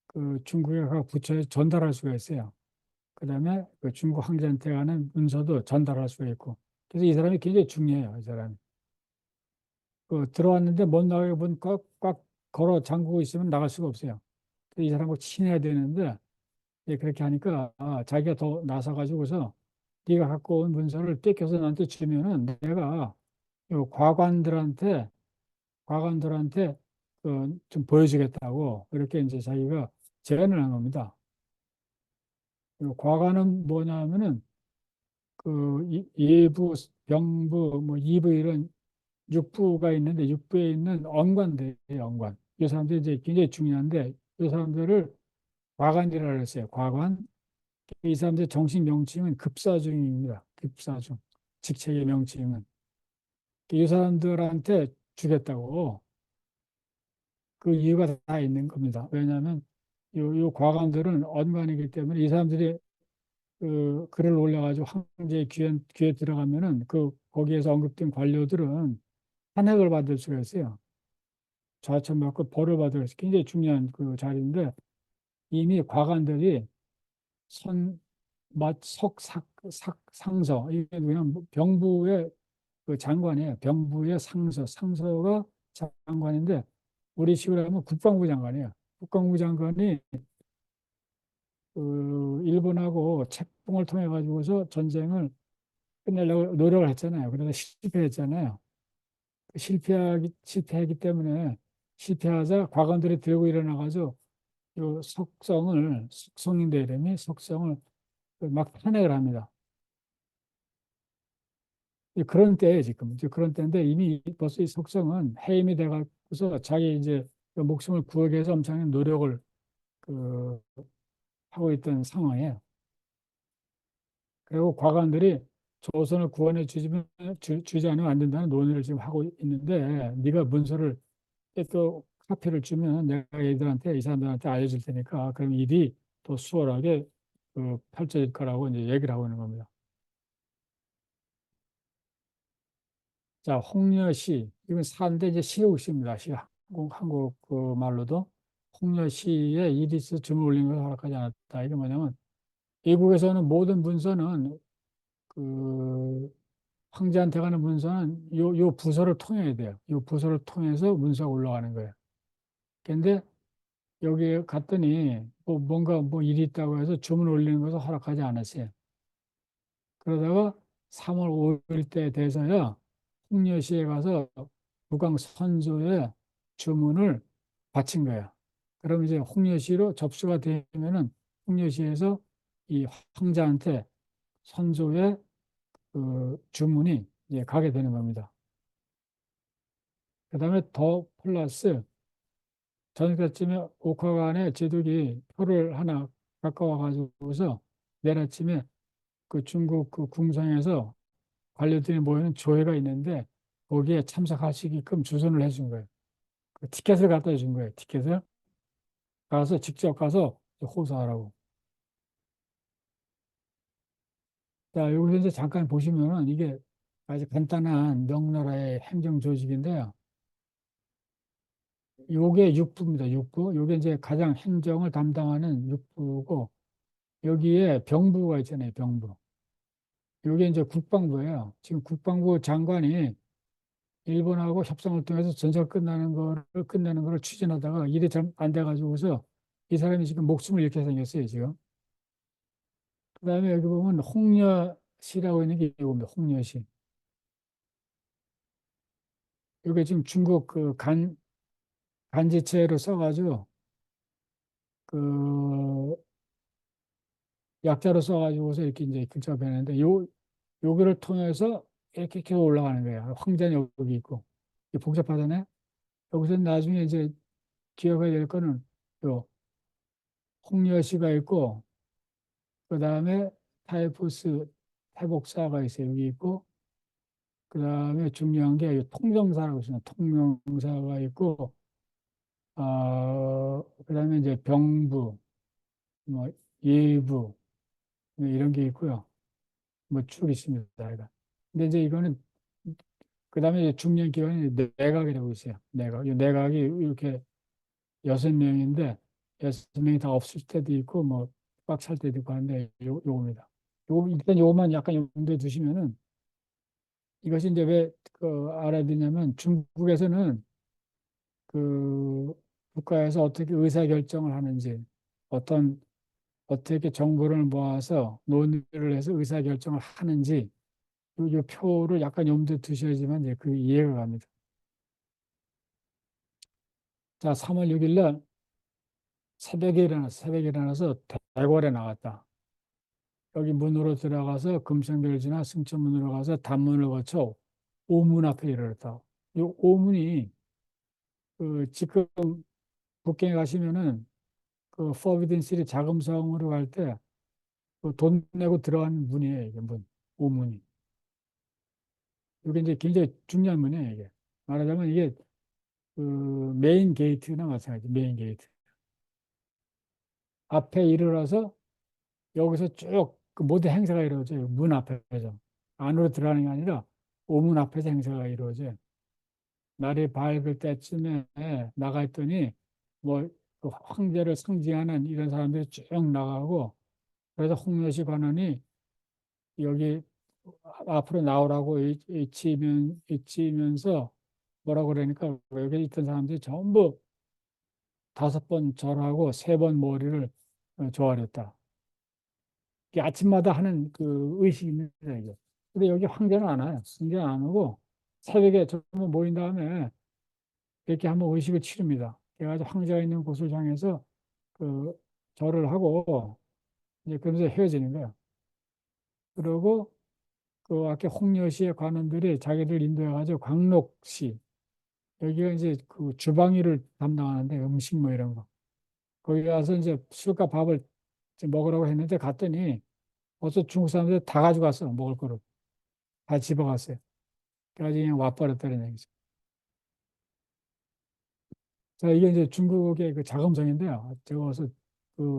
그 중국에 각 부처에 전달할 수가 있어요. 그다음에 그 중국 황제한테 가는 문서도 전달할 수가 있고. 그래서 이 사람이 굉장히 중요해요. 이 사람이. 그 들어왔는데 못 나가게 문 꽉 걸어 잠그고 있으면 나갈 수가 없어요. 이 사람하고 친해야 되는데 그렇게 하니까 자기가 더 나서가지고서 네가 갖고 온 문서를 떼껴서 나한테 주면은 내가 요 과관들한테 좀 보여주겠다고 이렇게 이제 자기가 제안을 한 겁니다. 요 과관은 뭐냐면은 그 예부, 병부, 뭐 이부 이런 육부가 있는데 육부에 있는 언관들이에요. 언관. 이 사람들이 이제 굉장히 중요한데 이 사람들을 과관이라고 했어요. 과관. 이 사람들의 정식 명칭은 급사중입니다. 급사중. 직책의 명칭은. 이 사람들한테 주겠다고 그 이유가 다 있는 겁니다. 왜냐하면 요 과관들은 언관이기 때문에 이 사람들이 그 글을 올려가지고 황제의 귀에 들어가면은 그 거기에서 언급된 관료들은 탄핵을 받을 수가 있어요. 좌천받고 벌을 받을 수 있어요. 굉장히 중요한 그 자리인데 이미 과관들이 선, 맛, 석, 상서 이게 그냥 병부의 그 장관이에요. 병부의 상서가 장관인데 우리 식으로 하면 국방부 장관이에요. 국방부 장관이 그 일본하고 책봉을 통해 가지고서 전쟁을 끝내려고 노력을 했잖아요. 그래서 실패했잖아요. 실패하기 때문에 실패하자 과관들이 들고 일어나가지고 요 석성인데 이름이 석성을 막 탄핵을 합니다. 그런 때에 지금 이제 그런 때인데 이미 벌써 이 석성은 해임이 돼가고서 자기 이제 그 목숨을 구하기 위해서 엄청난 노력을 그 하고 있던 상황이에요. 그리고 과관들이 조선을 구원해 주지 않으면 안 된다는 논의를 지금 하고 있는데 네가 문서를 또 카피를 주면 내가 얘들한테 이 사람들한테 알려줄 테니까 그럼 일이 더 수월하게 펼쳐질 거라고 이제 얘기를 하고 있는 겁니다. 자, 홍려시 이건 사인데 이제 시국시입니다. 한국 그 말로도 홍려시에 이리스 줌을 올린 것을 허락하지 않았다. 이게 뭐냐면 미국에서는 모든 문서는 그 황제한테 가는 문서는 요 부서를 통해야 돼요. 요 부서를 통해서 문서가 올라가는 거예요. 근데 여기 갔더니 뭐 뭔가 뭐 일이 있다고 해서 주문 올리는 것을 허락하지 않았어요. 그러다가 3월 5일 때 돼서야 홍려시에 가서 국왕 선조의 주문을 바친 거예요. 그럼 이제 홍려시로 접수가 되면은 홍려시에서 이 황자한테 선조의 그 주문이 이제 가게 되는 겁니다. 그다음에 더 플러스 저녁 때쯤에 옥화관에 제독이 표를 하나 가까워 가지고서 내일 아침에 그 중국 그 궁성에서 관료들이 모이는 조회가 있는데 거기에 참석하시게끔 주선을 해준 거예요. 그 티켓을 갖다 준 거예요. 티켓을 가서 직접 가서 호소하라고. 자, 여기서 이제 잠깐 보시면은 이게 아주 간단한 명나라의 행정 조직인데요. 요게 육부입니다. 육부. 요게 이제 가장 행정을 담당하는 육부고 여기에 병부가 있잖아요. 병부. 요게 이제 국방부예요. 지금 국방부 장관이 일본하고 협상을 통해서 전쟁 끝내는 거를 추진하다가 일이 잘 안 돼가지고서 이 사람이 지금 목숨을 잃게 생겼어요, 지금. 그다음에 여기 보면 홍려시라고 있는 게 이겁니다. 홍려시. 이게 지금 중국 그 간지체로 써가지고 그 약자로 써가지고서 이렇게 이제 글자가 변했는데 여기를 통해서 이렇게 계속 올라가는 거야. 황제는 여기 있고. 이게 복잡하잖아요. 여기서 나중에 이제 기억해야 될 거는 요 홍여시가 있고, 그 다음에 타이푸스 태복사가 있어요. 여기 있고, 그 다음에 중요한 게 통정사라고 있어요. 통명사가 있고, 그 다음에 이제 병부, 뭐 예부, 뭐 이런 게 있고요. 뭐 쭉 있습니다. 그러니까. 근데 이제 이거는 그 다음에 중요한 기관이 내각이라고 있어요. 내각. 이 내각이 이렇게 6명인데 6명이 다 없을 때도 있고 뭐 꽉 찰 때도 있고 하는데 요겁니다. 일단 요것만 약간 염두에 두시면은 이것이 이제 왜 알아야 되냐면 중국에서는 그 국가에서 어떻게 의사결정을 하는지 어떻게 정보를 모아서 논의를 해서 의사결정을 하는지 요 표를 약간 염두에 두셔야지만 이제 그 이해가 갑니다. 자, 3월 6일 날 새벽에 일어나서 대궐에 나갔다. 여기 문으로 들어가서 금성교를 지나 승천문으로 가서 단문을 거쳐 오문 앞에 이르렀다. 이 오문이 지금 북경에 가시면은 그 포비든 시리 자금성으로 갈 때 그 돈 내고 들어가는 문이에요. 이게 오문이. 이게 이제 굉장히 중요한 문이에요. 이게 말하자면 이게 그 메인 게이트나 마찬가지. 메인 게이트 앞에 이르러서 여기서 쭉 그 모든 행사가 이루어져요. 문 앞에서. 안으로 들어가는 게 아니라 오문 앞에서 행사가 이루어져요. 날이 밝을 때쯤에 나가 있더니 뭐그 황제를 상징하는 이런 사람들이 쭉 나가고 그래서 홍여시 관원이 여기 앞으로 나오라고 외치면서 뭐라고 그러니까 여기 있던 사람들이 전부 5번 절하고 3번 머리를 조아렸다. 이게 아침마다 하는 그 의식이 있는 거예요. 이게. 근데 여기 황제는 안 와요. 황제는 안 오고 새벽에 전부 모인 다음에 이렇게 한번 의식을 치릅니다. 그래가지고 황제가 있는 곳을 향해서 그 절을 하고 이제 그러면서 헤어지는 거예요. 그리고 그 아까 홍려시의 관원들이 자기들 인도해가지고 광록시 여기가 이제 그 주방일을 담당하는데 음식 뭐 이런 거 거기 가서 이제 술과 밥을 이제 먹으라고 했는데 갔더니 벌써 중국 사람들 다 가져갔어 먹을 거를 다 집어갔어요. 그래가지고 그냥 와버렸다는 얘기죠. 자 이게 이제 중국의 그 자금성인데요. 제가 어서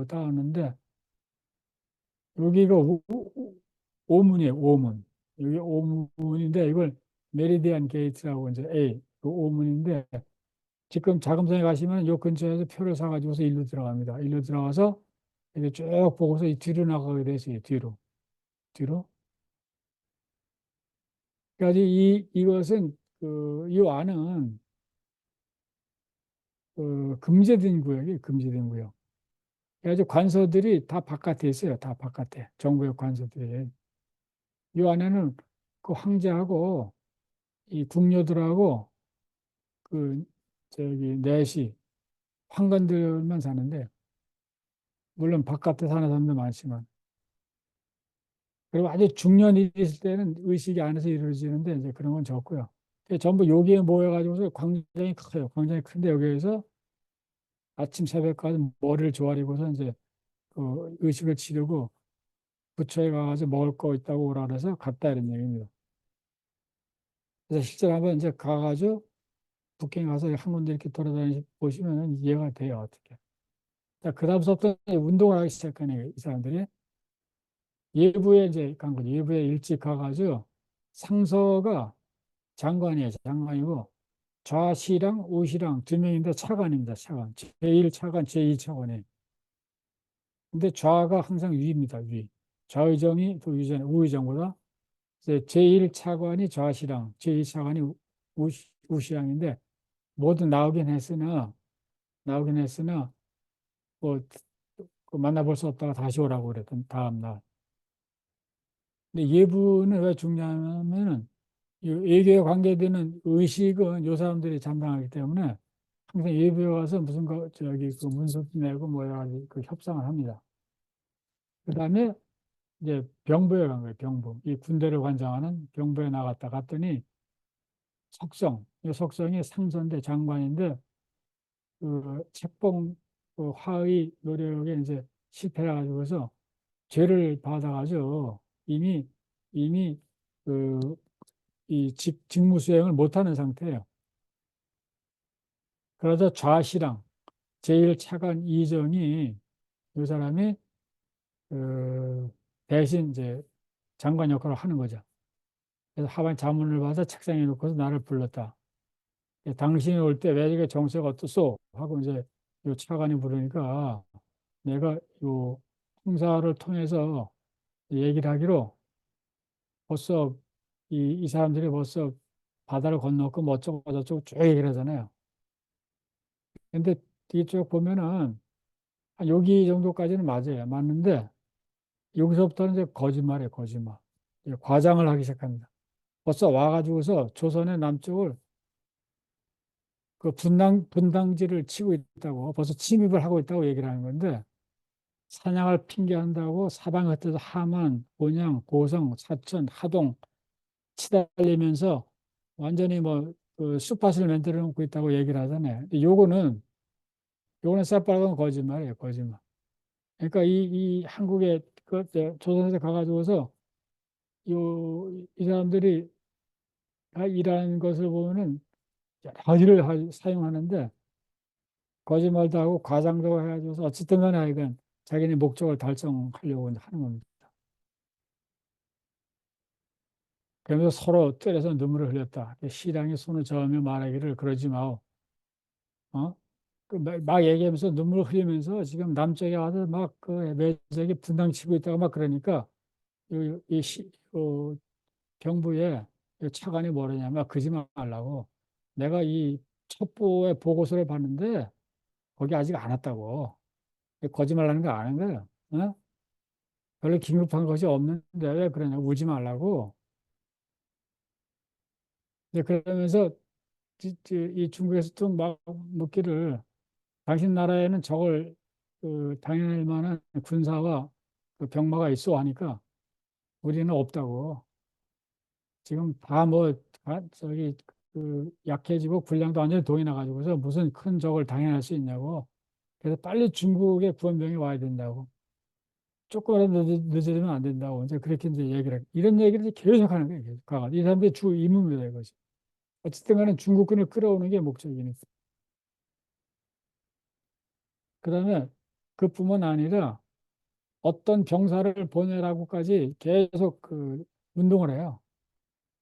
따왔는데 여기가 오문이에요. 오문. 여기 오문인데 이걸 메리디안 게이트라고 이제 그 오문인데 지금 자금성에 가시면 요 근처에서 표를 사가지고서 일로 들어갑니다. 일로 들어가서 이렇게 쭉 보고서 이 뒤로 나가게 되어요. 뒤로. 그래가지고 이것은 이 안은 금지된 구역이에요. 금지된 구역. 그래가지고 관서들이 다 바깥에 있어요. 다 바깥에. 정부의 관서들이. 이 안에는 그 황제하고 이 궁녀들하고 그 저기 내시 황건들만 사는데 물론 바깥에 사는 사람도 많지만 그리고 아주 중년 일이 있을 때는 의식이 안에서 이루어지는데 이제 그런 건 적고요. 전부 여기에 모여가지고서 광장이 커요. 광장이 큰데 여기에서 아침 새벽까지 머리를 조아리고서 이제 그 의식을 치르고 부처에 가서 먹을 거 있다고 오라 그래서 갔다 이런 얘기입니다. 그래서 실제로 한번 이제 가가지고 북경에 가서 한 군데 이렇게 돌아다니 보시면 이해가 돼요. 어떻게. 자, 그다음부터 운동을 하기 시작하네, 이 사람들이. 예부에 이제 간 거죠. 예부에 일찍 가가지고 상서가 장관이에요. 장관이고 좌시랑 우시랑 2명인데 차관입니다. 차관. 제1차관, 제2차관이에요. 근데 좌가 항상 위입니다. 위. 좌의정이 더 위잖아요. 우의정보다. 이제 제1차관이 좌시랑, 제2차관이 우시랑인데 모두 나오긴 했으나 뭐 만나볼 수 없다가 다시 오라고 그랬던 다음 날. 근데 예부는 왜 중요하냐면은 이 외교에 관계되는 의식은 요 사람들이 담당하기 때문에 항상 예부에 와서 무슨 저기 그 문서도 내고 뭐 여러 가지 그 협상을 합니다. 그다음에 이제 병부에 간 거예요. 병부. 이 군대를 관장하는 병부에 나갔다 갔더니 이 석성이 상선대 장관인데 그 책봉 그 화의 노력에 이제 실패해 가지고서 죄를 받아가지고 이미 그 이 직무 수행을 못하는 상태예요. 그러자 좌시랑 제일 차관 이정이 이 사람이 그 대신 이제 장관 역할을 하는 거죠. 그래서 하반 자문을 받아 책상에 놓고서 나를 불렀다. 당신이 올 때 왜 이게 정세가 어떻소? 하고 이제 요 차관이 부르니까 내가 요 형사를 통해서 얘기를 하기로 벌써 이 사람들이 벌써 바다를 건넜고 뭐 어쩌고 저쩌고 쭉 얘기를 하잖아요. 근데 이쪽 보면은 한 여기 정도까지는 맞아요. 맞는데 여기서부터는 이제 거짓말이에요, 거짓말. 이제 과장을 하기 시작합니다. 벌써 와가지고서 조선의 남쪽을 그 분당지를 치고 있다고 벌써 침입을 하고 있다고 얘기를 하는 건데 사냥을 핑계한다고 사방 흩어서 함안, 온양, 고성, 사천, 하동 치달리면서 완전히 뭐그 숲밭을 만들어 놓고 있다고 얘기를 하잖아요. 근데 요거는 새빨간 거짓말이에요, 거짓말. 그러니까 이 한국에 조선에서 가가지고서 이 사람들이 일하는 것을 보면은 여러 가지를 사용하는데 거짓말도 하고 과장도 해가지고서 어쨌든 간에 하여간 자기네 목적을 달성하려고 하는 겁니다. 그러면서 서로 때려서 눈물을 흘렸다. 신랑이 손을 저으며 말하기를 그러지 마오. 어? 막 얘기하면서 눈물을 흘리면서 지금 남쪽에 와서 막그 매적이 분당치고 있다고 막 그러니까 경부에 이 차관이 뭐라냐면 그러지 말라고. 내가 이 첩보의 보고서를 봤는데 거기 아직 안 왔다고. 거짓말하는 거 아는 거예요. 어? 별로 긴급한 것이 없는데 왜 그러냐 울지 말라고. 근데 그러면서 이 중국에서 또 막 묻기를 당신 나라에는 저걸 당연할 만한 군사와 그 병마가 있어 하니까 우리는 없다고. 지금 다 저기 약해지고 군량도 완전히 동이 나가지고서 무슨 큰 적을 당연할 수 있냐고. 그래서 빨리 중국의 구원병이 와야 된다고. 조금이라도 늦어지면 안 된다고. 이제 그렇게 이제 이런 얘기를 이제 계속 하는 거예요. 계속 가가지고. 이 사람들이 주 임무입니다, 이것이. 어쨌든 간에 중국군을 끌어오는 게 목적이니까. 그다음에 그뿐만 아니라 어떤 병사를 보내라고까지 계속 운동을 해요.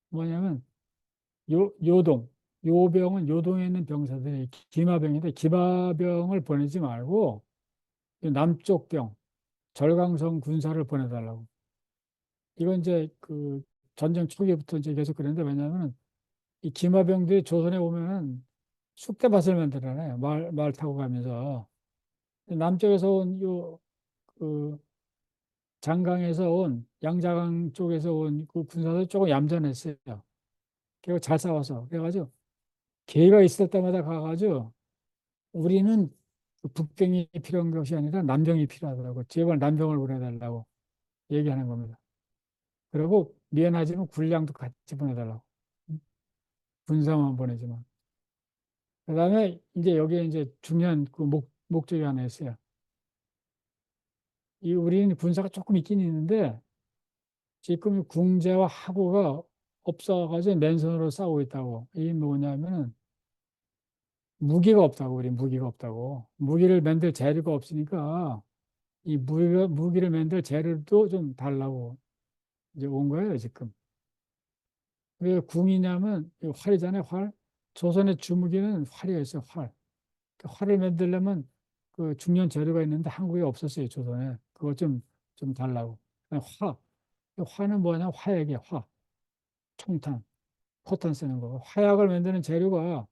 뭐냐면 요동, 요병은 요동에 있는 병사들이 기마병인데 기마병을 보내지 말고 남쪽 병, 절강성 군사를 보내달라고. 이건 이제 전쟁 초기부터 이제 계속 그랬는데 왜냐하면 이 기마병들이 조선에 오면은 쑥대밭을 만들잖아요. 말 타고 가면서 남쪽에서 온 그 장강에서 온 양자강 쪽에서 온 그 군사들 조금 얌전했어요. 그리고 잘 싸워서 그래가지고 기회가 있을 때마다 가가지고 우리는 그 북병이 필요한 것이 아니라 남병이 필요하더라고. 제발 남병을 보내달라고 얘기하는 겁니다. 그리고 미안하지만 군량도 같이 보내달라고. 군사만 보내지만. 그다음에 이제 여기에 이제 중요한 목적이 하나 있어요. 이 우리는 군사가 조금 있긴 있는데 지금 궁제와 하구가 없어가지고 맨손으로 싸우고 있다고. 이게 뭐냐면은 무기가 없다고. 우리 무기가 없다고. 무기를 만들 재료가 없으니까 이 무기를 만들 재료도 좀 달라고 이제 온 거예요, 지금. 왜 궁이냐면 이 활이잖아요, 활. 조선의 주무기는 활이었어요, 활. 그 활을 만들려면 그 중요한 재료가 있는데 한국에 없었어요, 조선에. 그거 좀 달라고. 화. 화는 뭐냐? 화약이야, 화. 총탄, 포탄 쓰는 거. 화약을 만드는 재료가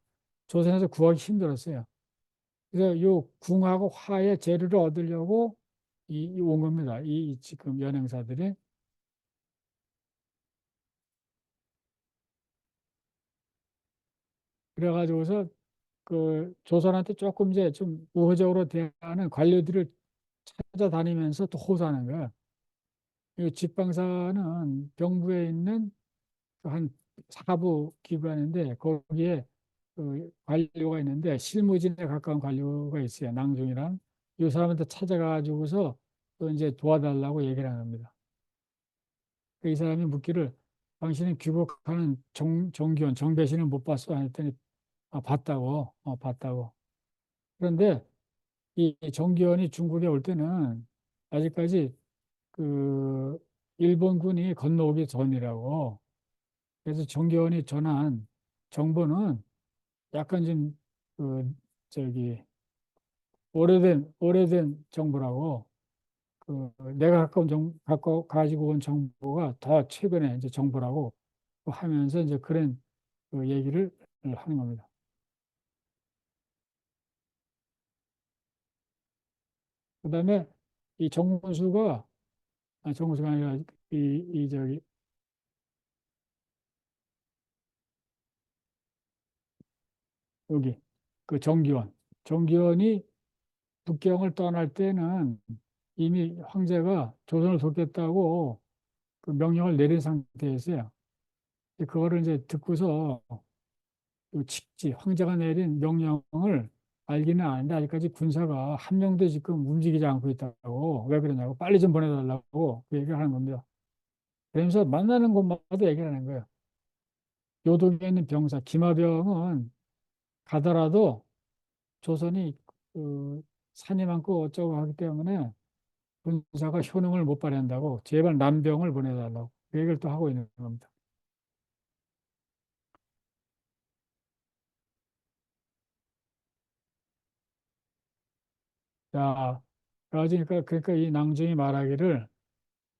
조선에서 구하기 힘들었어요. 그래서 요 궁하고 화의 재료를 얻으려고 온 겁니다. 이 지금 연행사들이. 그래가지고서 조선한테 조금 이제 좀 우호적으로 대하는 관료들을 찾아다니면서 또 호소하는 거야. 이 지방사는 병부에 있는 한 사부 기관인데 거기에 그 관료가 있는데 실무진에 가까운 관료가 있어요. 낭중이랑 이 사람한테 찾아가지고서 또 이제 도와달라고 얘기를 하는 겁니다. 이 사람이 묻기를 당신은 귀국하는 정기원 정배신을 못 봤어? 했더니 봤다고. 봤다고. 그런데 이 정기원이 중국에 올 때는 아직까지 그 일본군이 건너오기 전이라고. 그래서 정기원이 전한 정보는 약간 좀 그 저기 오래된 정보라고. 그 내가 갖고 가지고 온 정보가 더 최근에 이제 정보라고 하면서 이제 그런 그 얘기를 하는 겁니다. 그다음에 이 정문수가 정문수가 아니라 이 저기 여기 그 정기원이 북경을 떠날 때는 이미 황제가 조선을 돕겠다고 그 명령을 내린 상태였어요. 그거를 이제 듣고서 그 직지 황제가 내린 명령을 알기는 아는데 아직까지 군사가 한 명도 지금 움직이지 않고 있다고. 왜 그러냐고 빨리 좀 보내달라고 그 얘기를 하는 겁니다. 그러면서 만나는 곳마다 얘기를 하는 거예요. 요동에 있는 병사 김하병은 가더라도 조선이 그 산이 많고 어쩌고 하기 때문에 군사가 효능을 못 발휘한다고 제발 남병을 보내달라고 그 얘기를 또 하고 있는 겁니다. 자, 그러니까 이 낭중이 말하기를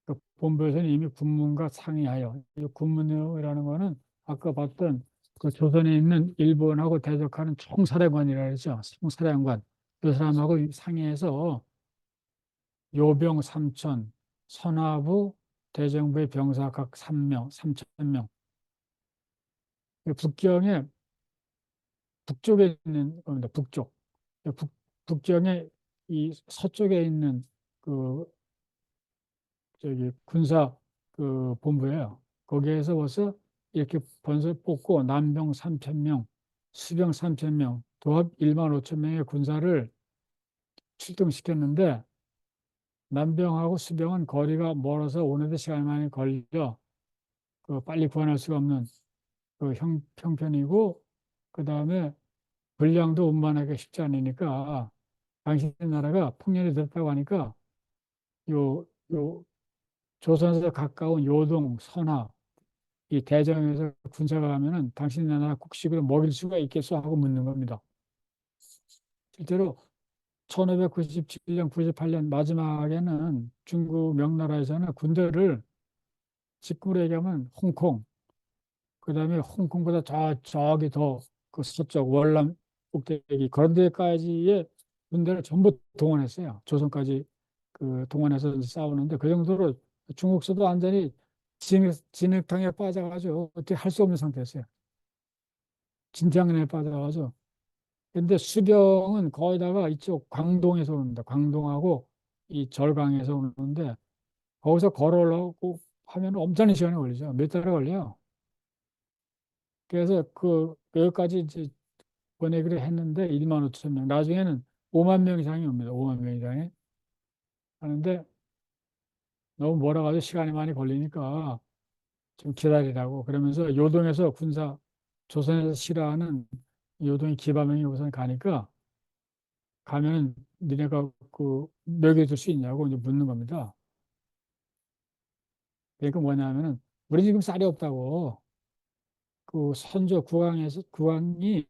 그 본부에서는 이미 군문과 상의하여 이 군문이라는 거는 아까 봤던 그 조선에 있는 일본하고 대적하는 총사령관이라 그러죠. 총사령관 그 사람하고 상의해서 요병 3천, 선화부, 대정부의 병사 각 3명, 3천 명. 북경에 북쪽에 있는 겁니다. 북쪽. 북경에 이 서쪽에 있는 그 저기 군사 그 본부예요. 거기에서 벌써 이렇게 번서 뽑고 남병 3천 명, 수병 3천 명, 도합 1만 5천 명의 군사를 출동시켰는데 남병하고 수병은 거리가 멀어서 오는데 시간이 많이 걸려 그 빨리 구원할 수가 없는 그 형편이고 그 다음에 분량도 운반하기가 쉽지 않으니까 당신 나라가 풍년이 됐다고 하니까 요 조선에서 가까운 요동, 선화 이 대전에서 군사가 가면은 당신 나라 국식으로 먹일 수가 있겠어 하고 묻는 겁니다. 실제로 1597년, 98년 마지막에는 중국 명나라에서는 군대를 직구로 얘기하면 홍콩, 그다음에 홍콩보다 저기 더 그 서쪽 월남 꼭대기 그런 데까지의 군대를 전부 동원했어요. 조선까지 그 동원해서 싸우는데 그 정도로 중국서도 완전히 진흙탕에 빠져가지고 어떻게 할 수 없는 상태였어요. 진탕에 빠져가지고. 근데 수병은 거기다가 이쪽 광동에서 오는데 광동하고 이 절강에서 오는데 거기서 걸어 올라오고 하면 엄청난 시간이 걸리죠. 몇 달이 걸려요. 그래서 그 여기까지 이제 보내기로 했는데 1만 5천 명. 나중에는 5만 명 이상이 옵니다. 5만 명 이상이. 하는데 너무 멀어가지고 시간이 많이 걸리니까 좀 기다리라고 그러면서 요동에서 조선에서 싫어하는 요동의 기바명이 우선 가니까 가면은 니네가 그 먹여줄 수 있냐고 이제 묻는 겁니다. 그러니까 뭐냐면은 우리 지금 쌀이 없다고 그 선조 국왕이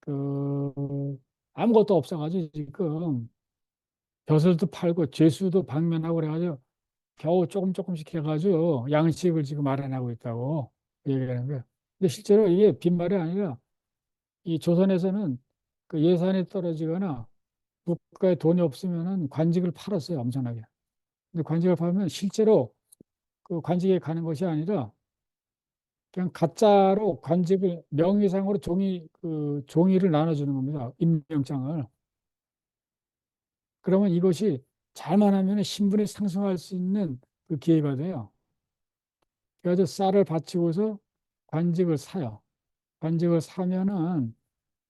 그 아무것도 없어가지고 지금 벼슬도 팔고 죄수도 방면하고 그래가지고 겨우 조금씩 해가지고 양식을 지금 마련하고 있다고 얘기하는 거예요. 근데 실제로 이게 빈말이 아니라 이 조선에서는 그 예산이 떨어지거나 국가에 돈이 없으면은 관직을 팔았어요, 엄청나게. 근데 관직을 팔면 실제로 그 관직에 가는 것이 아니라 그냥 가짜로 관직을 명의상으로 종이를 나눠주는 겁니다. 임명장을. 그러면 이것이 잘만 하면 신분이 상승할 수 있는 그 기회가 돼요. 그래서 쌀을 바치고서 관직을 사요. 관직을 사면은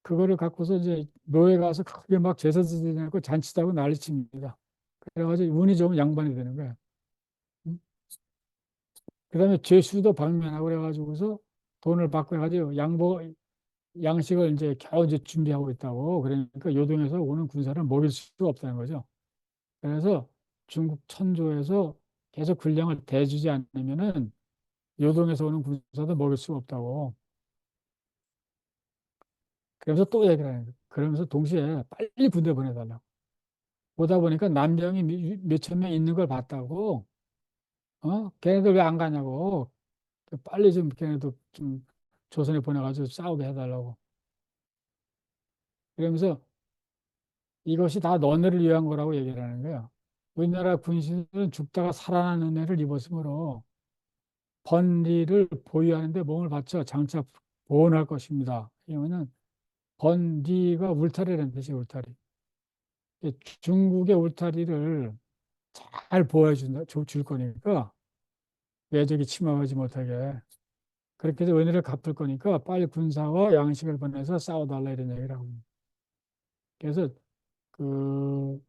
그거를 갖고서 이제 묘에 가서 크게 막 제사 지내고 잔치도 하고 난리칩니다. 그래가지고 운이 좋으면 양반이 되는 거야. 음? 그다음에 죄수도 방면하고 그래가지고서 돈을 받고 해가지고 양식을 이제 겨우 이제 준비하고 있다고. 그러니까 요동에서 오는 군사를 먹일 수가 없다는 거죠. 그래서 중국 천조에서 계속 군량을 대주지 않으면은 요동에서 오는 군사도 먹일 수가 없다고. 그러면서 또 얘기를 하는 거예요. 그러면서 동시에 빨리 군대 보내달라고. 보다 보니까 남병이 몇천 명 있는 걸 봤다고. 걔네들 왜 안 가냐고. 빨리 좀 걔네도 좀 조선에 보내가지고 싸우게 해달라고. 그러면서 이것이 다 너네를 위한 거라고 얘기를 하는 거예요. 우리나라 군신은 죽다가 살아난 은혜를 입었으므로 번리를 보유하는데 몸을 바쳐 장차 보존할 것입니다. 이러면은 번리가 울타리라는 뜻이에요, 울타리. 중국의 울타리를 잘 보호해 줄 거니까 외적이 침범하지 못하게. 그렇게 해서 은혜를 갚을 거니까 빨리 군사와 양식을 보내서 싸워달라 이런 얘기를 하고. 그래서 그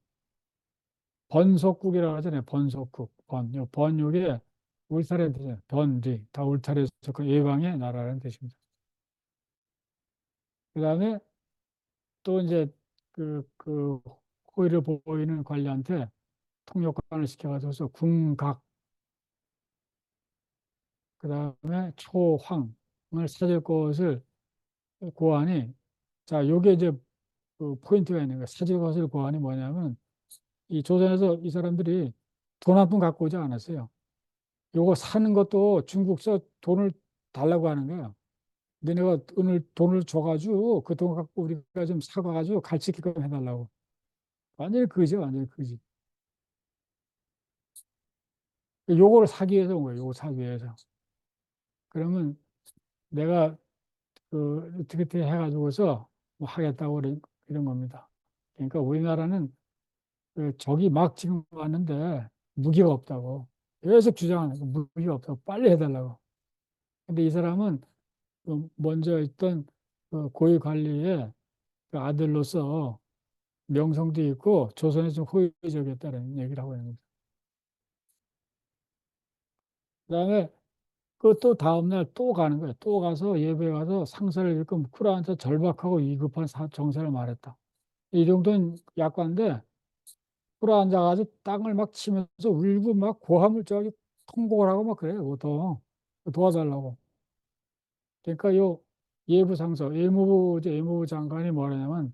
번속국이라고 하잖아요. 번속국. 요 번육에 울타리라는 뜻이에요. 번리. 다 울타리에서 그 예방의 나라라는 뜻입니다. 그 다음에 또 이제 그 호의를 보이는 관리한테 통역관을 시켜가지고서 궁각, 그 다음에 초황을 찾을 것을 고하니, 자, 요게 이제 그 포인트가 있는 거예요. 찾을 것을 고하니 뭐냐면, 이 조선에서 이 사람들이 돈 한 푼 갖고 오지 않았어요. 요거 사는 것도 중국서 돈을 달라고 하는 거예요. 너네가 오늘 돈을 줘가지고 그 돈 갖고 우리가 좀 사가가지고 갈치기금 해달라고. 완전히 그죠, 완전히 그지. 요거를 사기 위해서 온 거예요. 요거 사기 위해서. 그러면 내가 어떻게 해가지고서 뭐 하겠다고 이런 겁니다. 그러니까 우리나라는 그 적이 막 지금 왔는데 무기가 없다고 계속 주장하는 거. 무기가 없다고 빨리 해달라고. 근데 이 사람은 그 먼저 있던 그 고위 관리의 그 아들로서 명성도 있고 조선에 좀 호의적이었다는 얘기를 하고 있는 겁니다. 그다음에 그 또 다음날 또 가는 거예요. 또 가서 예배에 가서 상사를 읽고 쿨한테 절박하고 위급한 정세를 말했다. 이 정도는 약관인데 꿇어앉아가지고 땅을 막 치면서 울고 막 고함을 저기 통곡을 하고 막 그래요. 보통 도와달라고. 그러니까 요 예부 상서, 예무부 장관이 뭐라냐면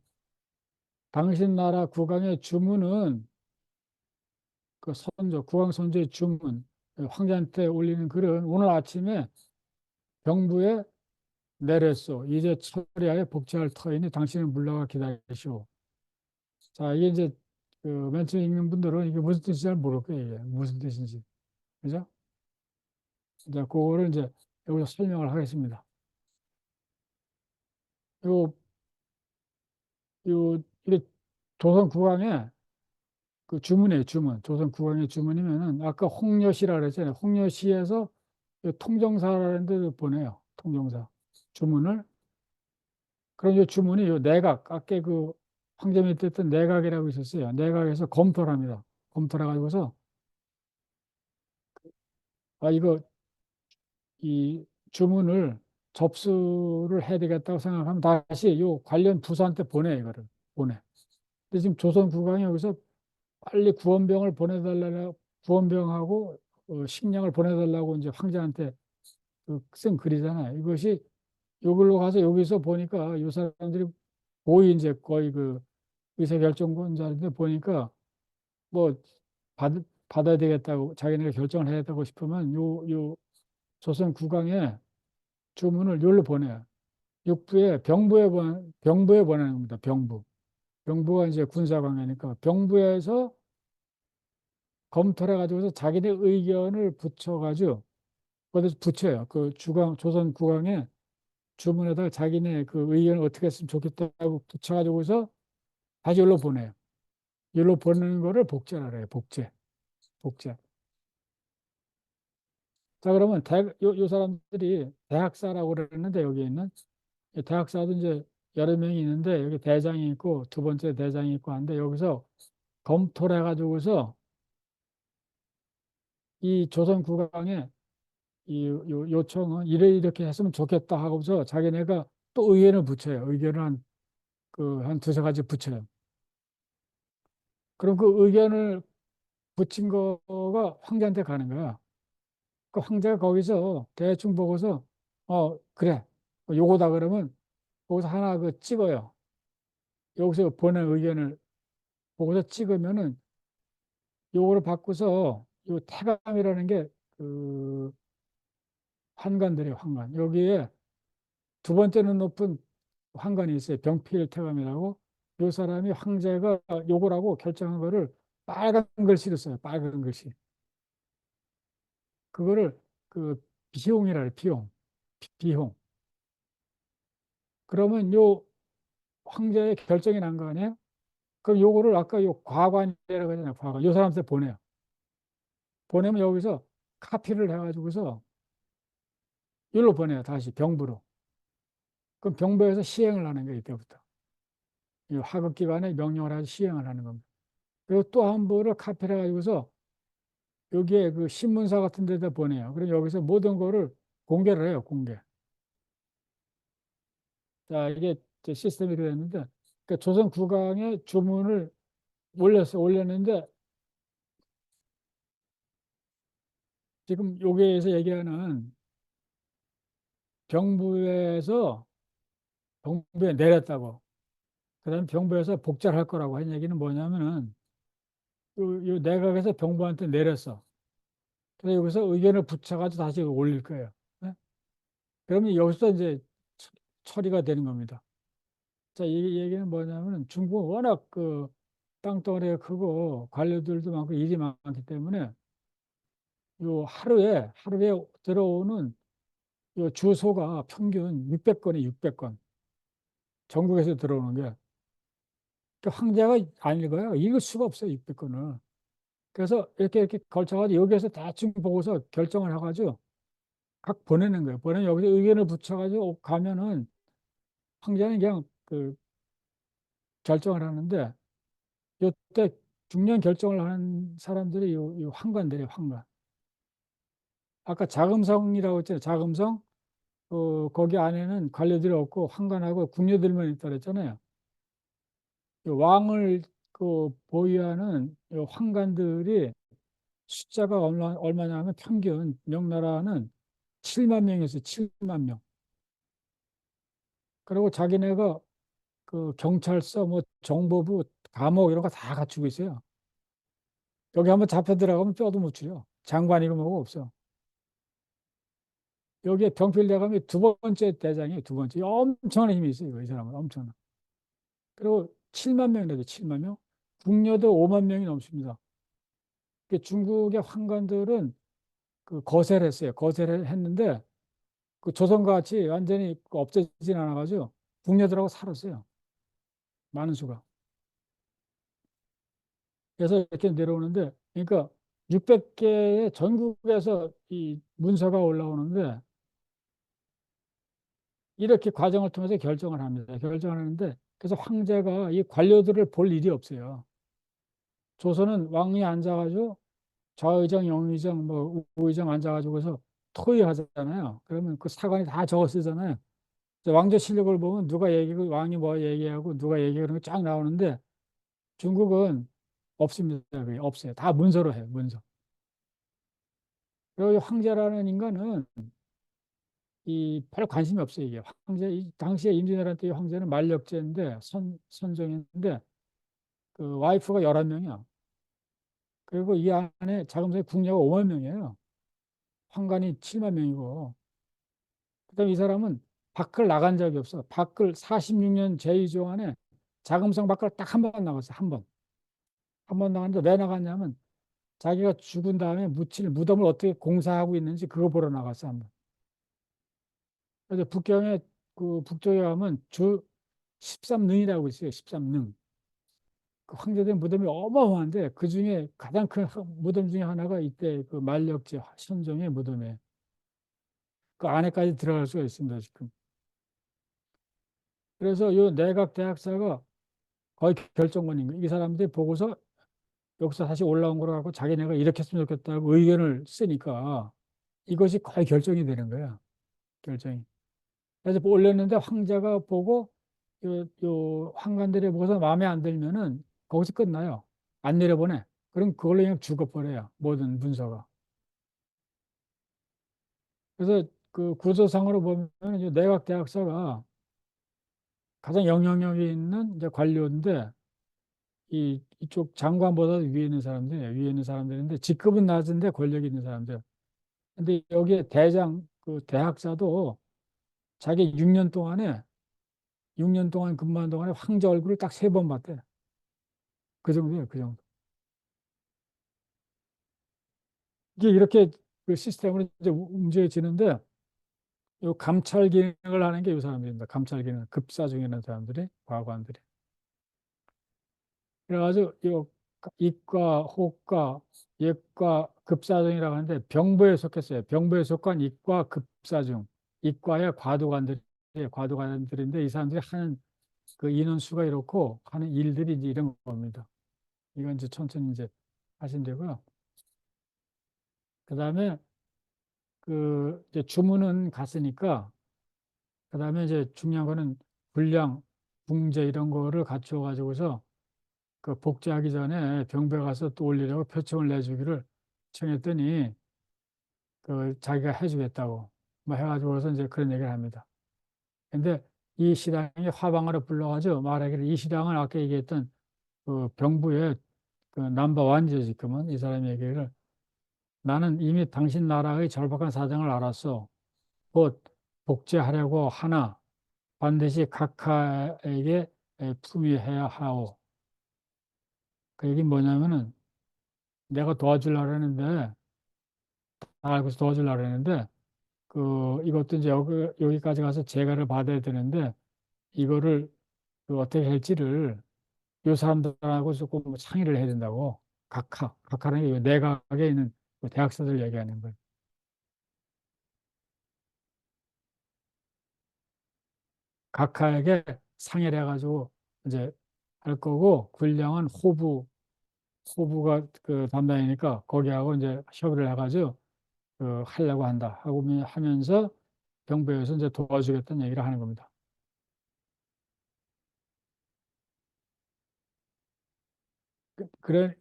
당신 나라 국왕의 주문은 그 국왕 선조의 주문, 황제한테 올리는 글은 오늘 아침에 병부에 내렸소. 이제 처리하여 복제할 터이니 당신은 물러가 기다리시오. 자, 이게 이제 그맨 처음에 읽는 분들은 이게 무슨 뜻인지 잘 모를 거예요. 이게 무슨 뜻인지. 그죠? 이제 그거를 이제 여기서 설명을 하겠습니다. 요, 이게 조선 국왕의 그 주문이에요, 주문. 조선 국왕의 주문이면은 아까 홍려시라 그랬잖아요. 홍려시에서 통정사라는 데를 보내요. 통정사. 주문을. 그럼 이 주문이 요 내각, 아까 그 황제 밑에 있던 내각이라고 있었어요. 내각에서 검토를 합니다. 검토를 해가지고서 이거 이 주문을 접수를 해야 되겠다고 생각하면 다시 요 관련 부서한테 보내, 이거를. 보내. 근데 지금 조선 국왕이 여기서 빨리 구원병하고 식량을 보내달라고 이제 황제한테 쓴 글이잖아요. 이것이 여기로 가서 여기서 보니까 이 사람들이 거의 이제 거의 그 의사결정권자인데 보니까 뭐 받아야 되겠다고 자기네가 결정을 해야 되고 싶으면 요 조선 국왕의 주문을 여기로 보내요. 육부에 병부에 보내는 겁니다. 병부. 병부가 이제 군사관이니까 병부에서 검토를 해가지고서 자기네 의견을 붙여가지고 거기서 붙여요. 그 조선 국왕의 주문에다가 자기네 그 의견을 어떻게 했으면 좋겠다고 붙여가지고서 다시 여기로 보내요. 여기로 보내는 거를 복제라 그래요. 복제. 복제. 자, 그러면 요 사람들이 대학사라고 그러는데 여기 있는 이 대학사도 이제 여러 명이 있는데 여기 대장이 있고 두 번째 대장이 있고 한데 여기서 검토를 해가지고서 이 조선 국왕의 이 요청은 이렇게 했으면 좋겠다 하고서 자기네가 또 의견을 붙여요. 의견을 한 두세 가지 붙여요. 그럼 그 의견을 붙인 거가 황제한테 가는 거야. 그 황제가 거기서 대충 보고서 그래 요거다 그러면 거기서 하나 그 찍어요. 여기서 보낸 의견을 보고서 찍으면은 요거를 바꾸서 요 태감이라는 게 그 환관들이에요. 환관. 여기에 두 번째는 높은 환관이 있어요. 병필 태감이라고. 요 사람이 황제가 요거라고 결정한 거를 빨간 글씨로 써요. 빨간 글씨. 그거를 그 비용이라 해요. 비용. 비용. 그러면 요 황제의 결정이 난 거 아니에요? 그럼 요거를 아까 요 과관이라고 하잖아요. 과관. 요 사람한테 보내요. 보내면 여기서 카피를 해가지고서 여기로 보내요. 다시 병부로. 그럼 병부에서 시행을 하는 거예요. 이때부터. 이 하급기관에 명령을 해서 시행을 하는 겁니다. 그리고 또 한 부를 카피를 해가지고서 여기에 그 신문사 같은 데다 보내요. 그럼 여기서 모든 거를 공개를 해요. 공개. 자, 이게 이제 시스템이 되었는데, 그러니까 조선 국왕의 주문을 올렸는데, 지금 여기에서 얘기하는 병부에서 병부에 내렸다고. 그다음에 병부에서 복제를 할 거라고 한 얘기는 뭐냐면은 요 내각에서 병부한테 내렸어. 그래서 여기서 의견을 붙여가지고 다시 올릴 거예요. 네? 그러면 여기서 이제 처리가 되는 겁니다. 자, 이 얘기는 뭐냐면은 중국은 워낙 그 땅덩어리가 크고 관료들도 많고 일이 많기 때문에 요 하루에 들어오는 요 주소가 평균 600건이 600건. 전국에서 들어오는 게. 그 황제가 안 읽어요. 읽을 수가 없어요. 600건을. 그래서 이렇게 걸쳐가지고 여기에서 대충 보고서 결정을 해가지고 각 보내는 거예요. 보내면 여기서 의견을 붙여가지고 가면은 황제는 그냥 그 결정을 하는데 요때 중요한 결정을 하는 사람들이 요 황관들이에요. 황관. 아까 자금성이라고 했잖아요. 자금성. 거기 안에는 관료들이 없고 황관하고 궁녀들만 있다 그랬잖아요. 요 왕을 보유하는 요 황관들이 숫자가 얼마냐 면 평균 명나라는 7만 명이었어요. 7만 명. 그리고 자기네가 그 경찰서, 뭐 정보부, 감옥 이런 거 다 갖추고 있어요. 여기 한번 잡혀 들어가면 뼈도 못 추려. 장관이고 뭐고 없어. 여기에 병필대감이 두 번째 대장이에요. 두 번째. 엄청난 힘이 있어요. 이 사람은 엄청난. 그리고 7만 명이라도 7만 명. 궁녀도 5만 명이 넘습니다. 중국의 황관들은 그 거세를 했어요. 거세를 했는데 그 조선과 같이 완전히 없어지진 않아가지고 궁녀들하고 살았어요. 많은 수가. 그래서 이렇게 내려오는데, 그러니까 600개의 전국에서 이 문서가 올라오는데 이렇게 과정을 통해서 결정을 합니다. 결정을 하는데 그래서 황제가 이 관료들을 볼 일이 없어요. 조선은 왕이 앉아가지고 좌의정, 영의정, 뭐 우의정 앉아가지고서 토의하잖아요. 그러면 그 사관이 다 적어 쓰잖아요. 왕조 실력을 보면 누가 얘기고 왕이 뭐 얘기하고 누가 얘기하는 거 쫙 나오는데 중국은 없습니다. 그게 없어요. 다 문서로 해요. 문서. 그리고 황제라는 인간은 이 별 관심이 없어요. 이게 황제 당시에 임진왜란 때 황제는 만력제인데 선종인데 그 와이프가 11명이야. 그리고 이 안에 자금성의 궁녀가 5만 명이에요. 황관이 7만 명이고. 그다음에 이 사람은 밖을 나간 적이 없어. 밖을 46년 제위종 안에 자금성 밖을 딱 한 번 나갔어. 한 번. 한 번 나갔는데 왜 나갔냐면 자기가 죽은 다음에 묻힐 무덤을 어떻게 공사하고 있는지 그거 보러 나갔어. 한 번. 그래서 북경에 그 북쪽에 가면 주 13능이라고 있어요. 13능. 그 황제된 무덤이 어마어마한데 그 중에 가장 큰 무덤 중에 하나가 이때 그 만력제 선종의 무덤이에요. 그 안에까지 들어갈 수가 있습니다, 지금. 그래서 요 내각 대학사가 거의 결정권인 거예요. 이 사람들이 보고서 여기서 다시 올라온 거라 갖고 자기네가 이렇게 했으면 좋겠다고 의견을 쓰니까 이것이 거의 결정이 되는 거야. 결정이. 그래서 올렸는데 황제가 보고 요 황관들이 보고서 마음에 안 들면은 거기서 끝나요. 안 내려보내. 그럼 그걸로 그냥 죽어버려요. 모든 문서가. 그래서 그 구조상으로 보면 이제 내각대학사가 가장 영향력이 있는 이제 관료인데 이쪽 장관보다 위에 있는 사람들이에요. 위에 있는 사람들인데 직급은 낮은데 권력이 있는 사람들. 근데 여기에 대장 그 대학사도 자기 6년 동안 근무한 동안에 황제 얼굴을 딱 3번 봤대. 그 정도예요, 그 정도. 이게 이렇게 그 시스템으로 이제 움직여지는데 요 감찰 기능을 하는 게 이 사람들입니다. 감찰 기능, 급사 중에 있는 사람들이, 과관들이. 그래가지고 요 이과, 호과, 예과, 급사중이라고 하는데 병부에 속했어요. 병부에 속한 이과 급사중, 이과의 과도관들인데 이 사람들이 하는 그 인원수가 이렇고 하는 일들이 이제 이런 겁니다. 이건 이제 천천히 이제 하시면 되고요. 그다음에 그 이제 주문은 갔으니까 그다음에 이제 중요한 거는 분량, 붕제 이런 거를 갖추어 가지고서 그 복제하기 전에 병부에 가서 또 올리려고 표청을 내주기를 청했더니 그 자기가 해주겠다고 뭐 해가지고서 이제 그런 얘기를 합니다. 근데 이 시당이 화방으로 불러가지고 말하기를 이 시당은 아까 얘기했던 그 병부의 그 넘버 원이죠 지금은 이 사람이 얘기를 나는 이미 당신 나라의 절박한 사정을 알았어. 곧 복제하려고 하나 반드시 각하에게 품위해야 하오. 그 얘기 뭐냐면은 내가 도와주려고 했는데 다 알고서 도와주려고 했는데 그 이것도 이제 여기까지 가서 재가를 받아야 되는데 이거를 그 어떻게 할지를 요 사람들하고 조금 뭐 상의를 해야 된다고 각하라는 게 내각에 있는 그 대학생들 얘기하는 거예요. 각하에게 상의를 해가지고 이제 할 거고 군량은 호부가 그 담당이니까 거기하고 이제 협의를 해가지고 그 하려고 한다 하고 하면서 병부에서 이제 도와주겠다는 얘기를 하는 겁니다.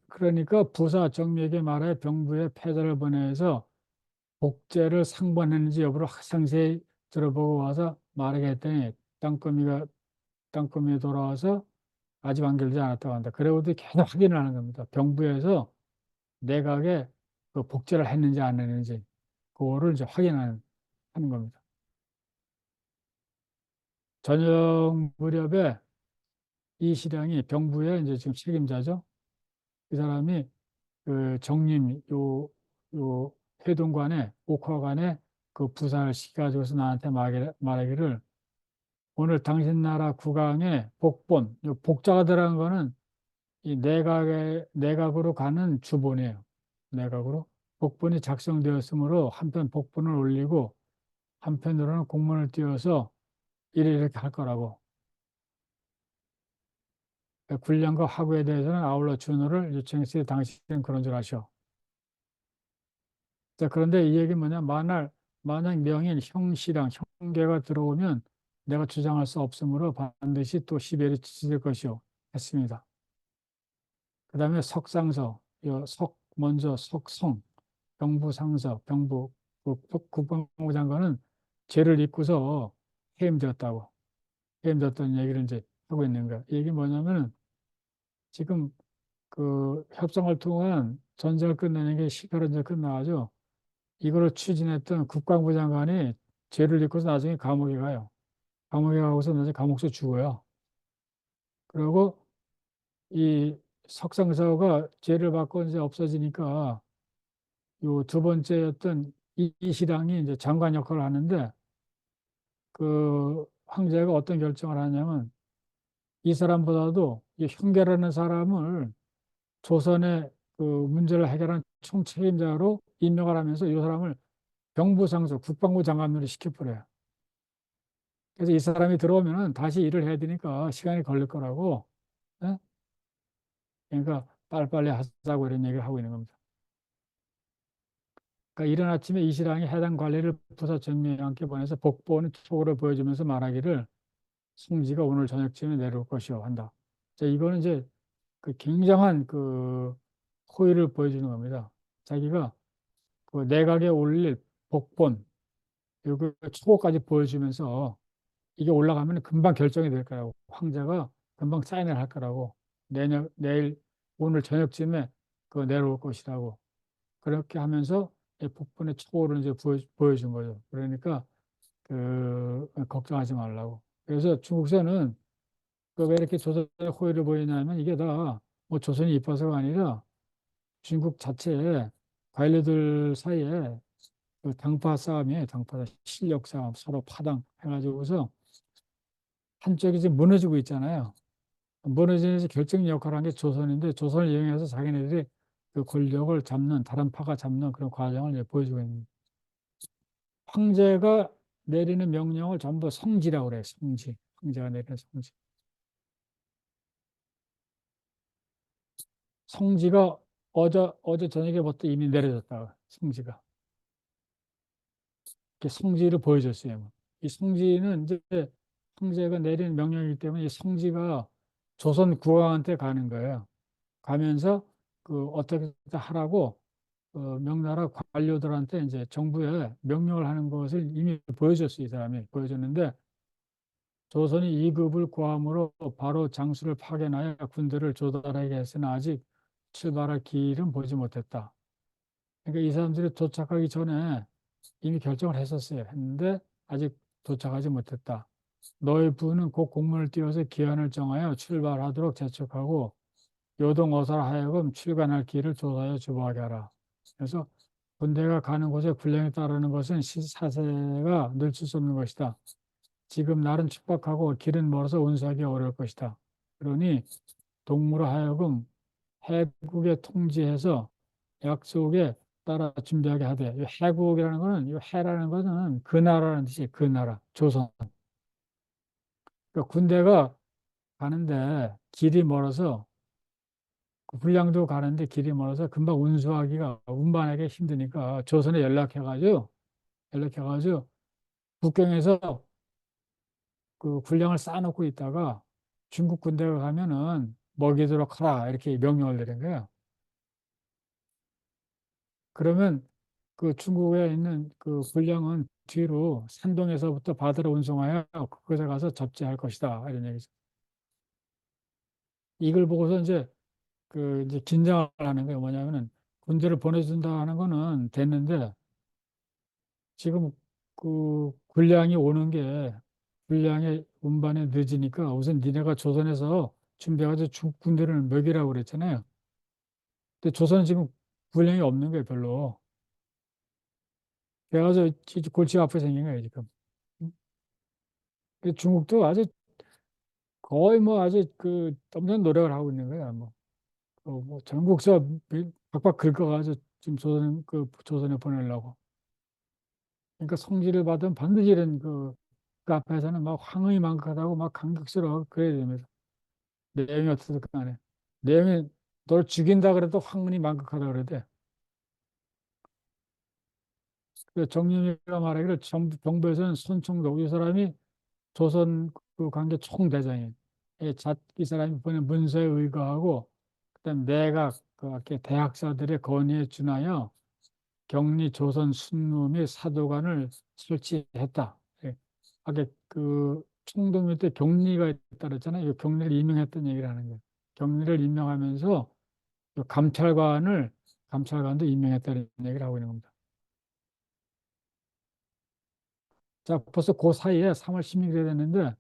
그러니까 부사 정맥의 말에 병부에 패자를 보내서 복제를 상반했는지 여부를 상세히 들어보고 와서 말하게 했더니 땅거미가 땅거미에 돌아와서 아직 완결되지 않았다고 한다. 그러고도 계속 확인을 하는 겁니다. 병부에서 내각에 그 복제를 했는지 안 했는지 그거를 이제 확인하는 하는 겁니다. 저녁 무렵에 이 실향이 병부의 이제 지금 책임자죠. 이 사람이 그 정림 요 회동관에 옥화관에 그 부사를 시켜가지고서 나한테 말하기를 오늘 당신 나라 국왕의 복본 요 복자가 들어간 거는 이 내각으로 가는 주본이에요. 내각으로 복본이 작성되었으므로 한편 복본을 올리고 한편으로는 공문을 띄워서 이렇게 할 거라고. 군량과 하부에 대해서는 아울러 준호를 요청했으니 당신은 그런 줄 아셔. 자, 그런데 이 얘기는 뭐냐? 만약 명인 형씨랑 형계가 들어오면 내가 주장할 수 없으므로 반드시 또 시비를 지질 것이요. 했습니다. 그 다음에 석상서, 먼저 석성, 병부상서, 국방부 장관은 죄를 잊고서 해임되었다고. 해임되었다는 얘기를 이제 하고 있는 거야. 이 얘기 뭐냐면은 지금 그 협상을 통한 전쟁을 끝내는 게 시가로 이제 끝나가죠. 이거를 추진했던 국방부 장관이 죄를 짓고서 나중에 감옥에 가요. 감옥에 가고서 나중에 감옥에서 죽어요. 그리고 이 석상서가 죄를 받고 이제 없어지니까 요 두 번째였던 이시당이 이제 장관 역할을 하는데 그 황제가 어떤 결정을 하냐면 이 사람보다도 이 형계라는 사람을 조선의 그 문제를 해결한 총책임자로 임명을 하면서 이 사람을 병부상수 국방부 장관으로 시켜버려요. 그래서 이 사람이 들어오면은 다시 일을 해야 되니까 시간이 걸릴 거라고. 예? 그러니까 빨리빨리 하자고 이런 얘기를 하고 있는 겁니다. 그러니까 이른 아침에 이 신랑이 해당 관리를 부사 전무장께 보내서 복부는 촉으로 보여주면서 말하기를 송지가 오늘 저녁쯤에 내려올 것이오 한다. 자, 이거는 이제 그 굉장한 그 호의를 보여주는 겁니다. 자기가 그 내각에 올릴 복본, 요거 초고까지 보여주면서 이게 올라가면 금방 결정이 될 거라고. 황제가 금방 사인을 할 거라고. 내일, 오늘 저녁쯤에 그 내려올 것이라고. 그렇게 하면서 이 복본의 초고를 이제 보여준 거죠. 그러니까 그 걱정하지 말라고. 그래서 중국에서는 그 왜 이렇게 조선의 호의를 보이냐면 이게 다 뭐 조선이 이뻐서가 아니라 중국 자체에 관료들 사이에 그 당파 싸움이에요. 당파 실력 싸움 서로 파당 해가지고서 한쪽이 지금 무너지고 있잖아요. 무너지면서 결정적 역할을 한 게 조선인데 조선을 이용해서 자기네들이 그 권력을 잡는 다른 파가 잡는 그런 과정을 이제 보여주고 있는 거예요. 황제가 내리는 명령을 전부 성지라고 그래요. 성지. 황제가 내리는 성지. 성지가 어제 저녁에부터 이미 내려졌다. 성지가. 이렇게 성지를 보여줬어요. 뭐. 이 성지는 이제 황제가 내리는 명령이기 때문에 이 성지가 조선 국왕한테 가는 거예요. 가면서 그 어떻게 하라고 명나라 관료들한테 이제 정부에 명령을 하는 것을 이미 보여줬어요. 이 사람이 보여줬는데 조선이 2급을 구함으로 바로 장수를 파견하여 군대를 조달하게 했으나 아직 출발할 길은 보지 못했다. 그러니까 이 사람들이 도착하기 전에 이미 결정을 했었어요. 했는데 아직 도착하지 못했다. 너희 부는 곧 공문을 띄워서 기한을 정하여 출발하도록 재촉하고 요동 어사로 하여금 출간할 길을 조사하여 주보하게 하라. 그래서 군대가 가는 곳에 군령에 따르는 것은 사세가 늦출 수 없는 것이다. 지금 날은 촉박하고 길은 멀어서 운수하기 어려울 것이다. 그러니 동무로 하여금 해국에 통지해서 약속에 따라 준비하게 하되 이 해국이라는 거는 이 해라는 것은 그 나라라는 뜻이에요. 그 나라 조선. 그러니까 군대가 가는데 길이 멀어서 그 불량도 가는데 길이 멀어서 금방 운수하기가 운반하기 힘드니까 조선에 연락해가지고 국경에서 그 군량을 쌓아놓고 있다가 중국 군대가 가면은 먹이도록 하라 이렇게 명령을 내린 거예요. 그러면 그 중국에 있는 그 군량은 뒤로 산동에서부터 바다로 운송하여 그곳에 가서 접지할 것이다 이런 얘기죠. 이걸 보고서 이제 그 이제 긴장을 하는 거예요. 뭐냐면은 군대를 보내준다 하는 거는 됐는데 지금 그 군량이 오는 게 군량의 운반에 늦으니까 우선 니네가 조선에서 준비해가지고 중국 군대를 먹이라고 그랬잖아요. 근데 조선은 지금 군량이 없는 거예요, 별로. 그래가지고 골치가 아프게 생긴 거예요, 지금. 중국도 아주 거의 뭐 아주 그 엄청 노력을 하고 있는 거야. 뭐 전국서 박박 긁어가지고 지금 조선에 보내려고. 그러니까 성지를 받으면 반드시 이런 그 앞에서는 막 황흥이 만극하다고 막 강격스러워 그래야 됩니다. 내용이 어떻든 간에. 내용이 널 죽인다 그래도 황흥이 만극하다 그래야 돼. 그 정유미가 말하기를 정부에서는 손총독 이 사람이 조선 그 관계 총대장이에요. 이 사람이 보낸 문서에 의거하고 그다음 내각 그 이렇게 대학사들의 건의에 준하여 격리 조선 순무 및 사도관을 설치했다. 예. 아까 그 총독 밑에 격리가 있다 그랬잖아요. 이 격리를 임명했던 얘기를 하는 거예요. 격리를 임명하면서 그 감찰관도 임명했다는 얘기를 하고 있는 겁니다. 자, 벌써 그 사이에 3월 16일이 됐는데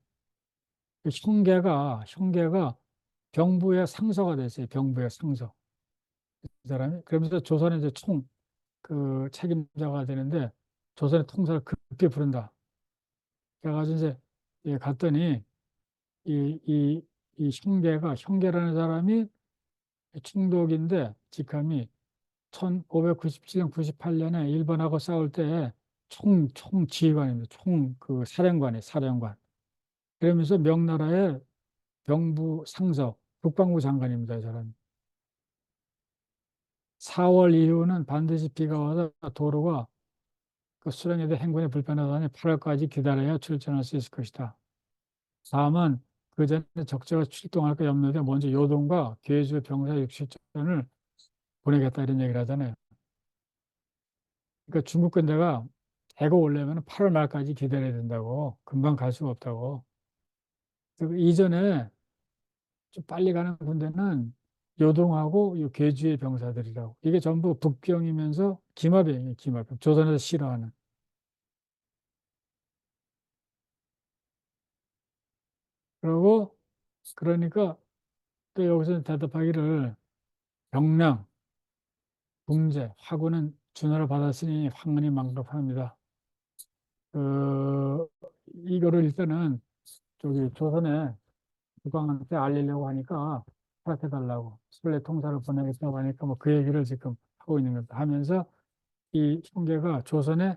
그 형계가 병부의 상서가 됐어요. 병부의 상서. 이 사람이 그러면서 조선의 이제 총 그 책임자가 되는데 조선의 통사를 급히 부른다. 그래가지고 이제 예, 갔더니 이, 이, 이 형계라는 사람이 충독인데 직함이 1597년, 98년에 일본하고 싸울 때 총지휘관입니다. 그 사령관. 그러면서 명나라의 병부 상석, 국방부 장관입니다. 이 사람. 4월 이후는 반드시 비가 와서 도로가 그 수령에 대한 행군에 불편하다니 8월까지 기다려야 출전할 수 있을 것이다. 다만 그 전에 적자가 출동할까 염려돼 먼저 요동과 괴주 병사 60전을 보내겠다 이런 얘기를 하잖아요. 그러니까 중국 군대가 대거 오려면 8월 말까지 기다려야 된다고. 금방 갈 수가 없다고. 그 이전에 좀 빨리 가는 군대는 요동하고 이 괴주의 병사들이라고. 이게 전부 북병이면서 기마병이에요, 기마병. 조선에서 싫어하는. 그러고 그러니까 또 여기서 대답하기를 병량, 궁제, 화구는 준하를 받았으니 황문이 망각합니다. 그 이거를 일단은 저기 조선에 국왕한테 알리려고 하니까 허락해달라고 순례 통사를 보내겠다고 하니까 뭐 그 얘기를 지금 하고 있는 겁니다. 하면서 이 형제가 조선에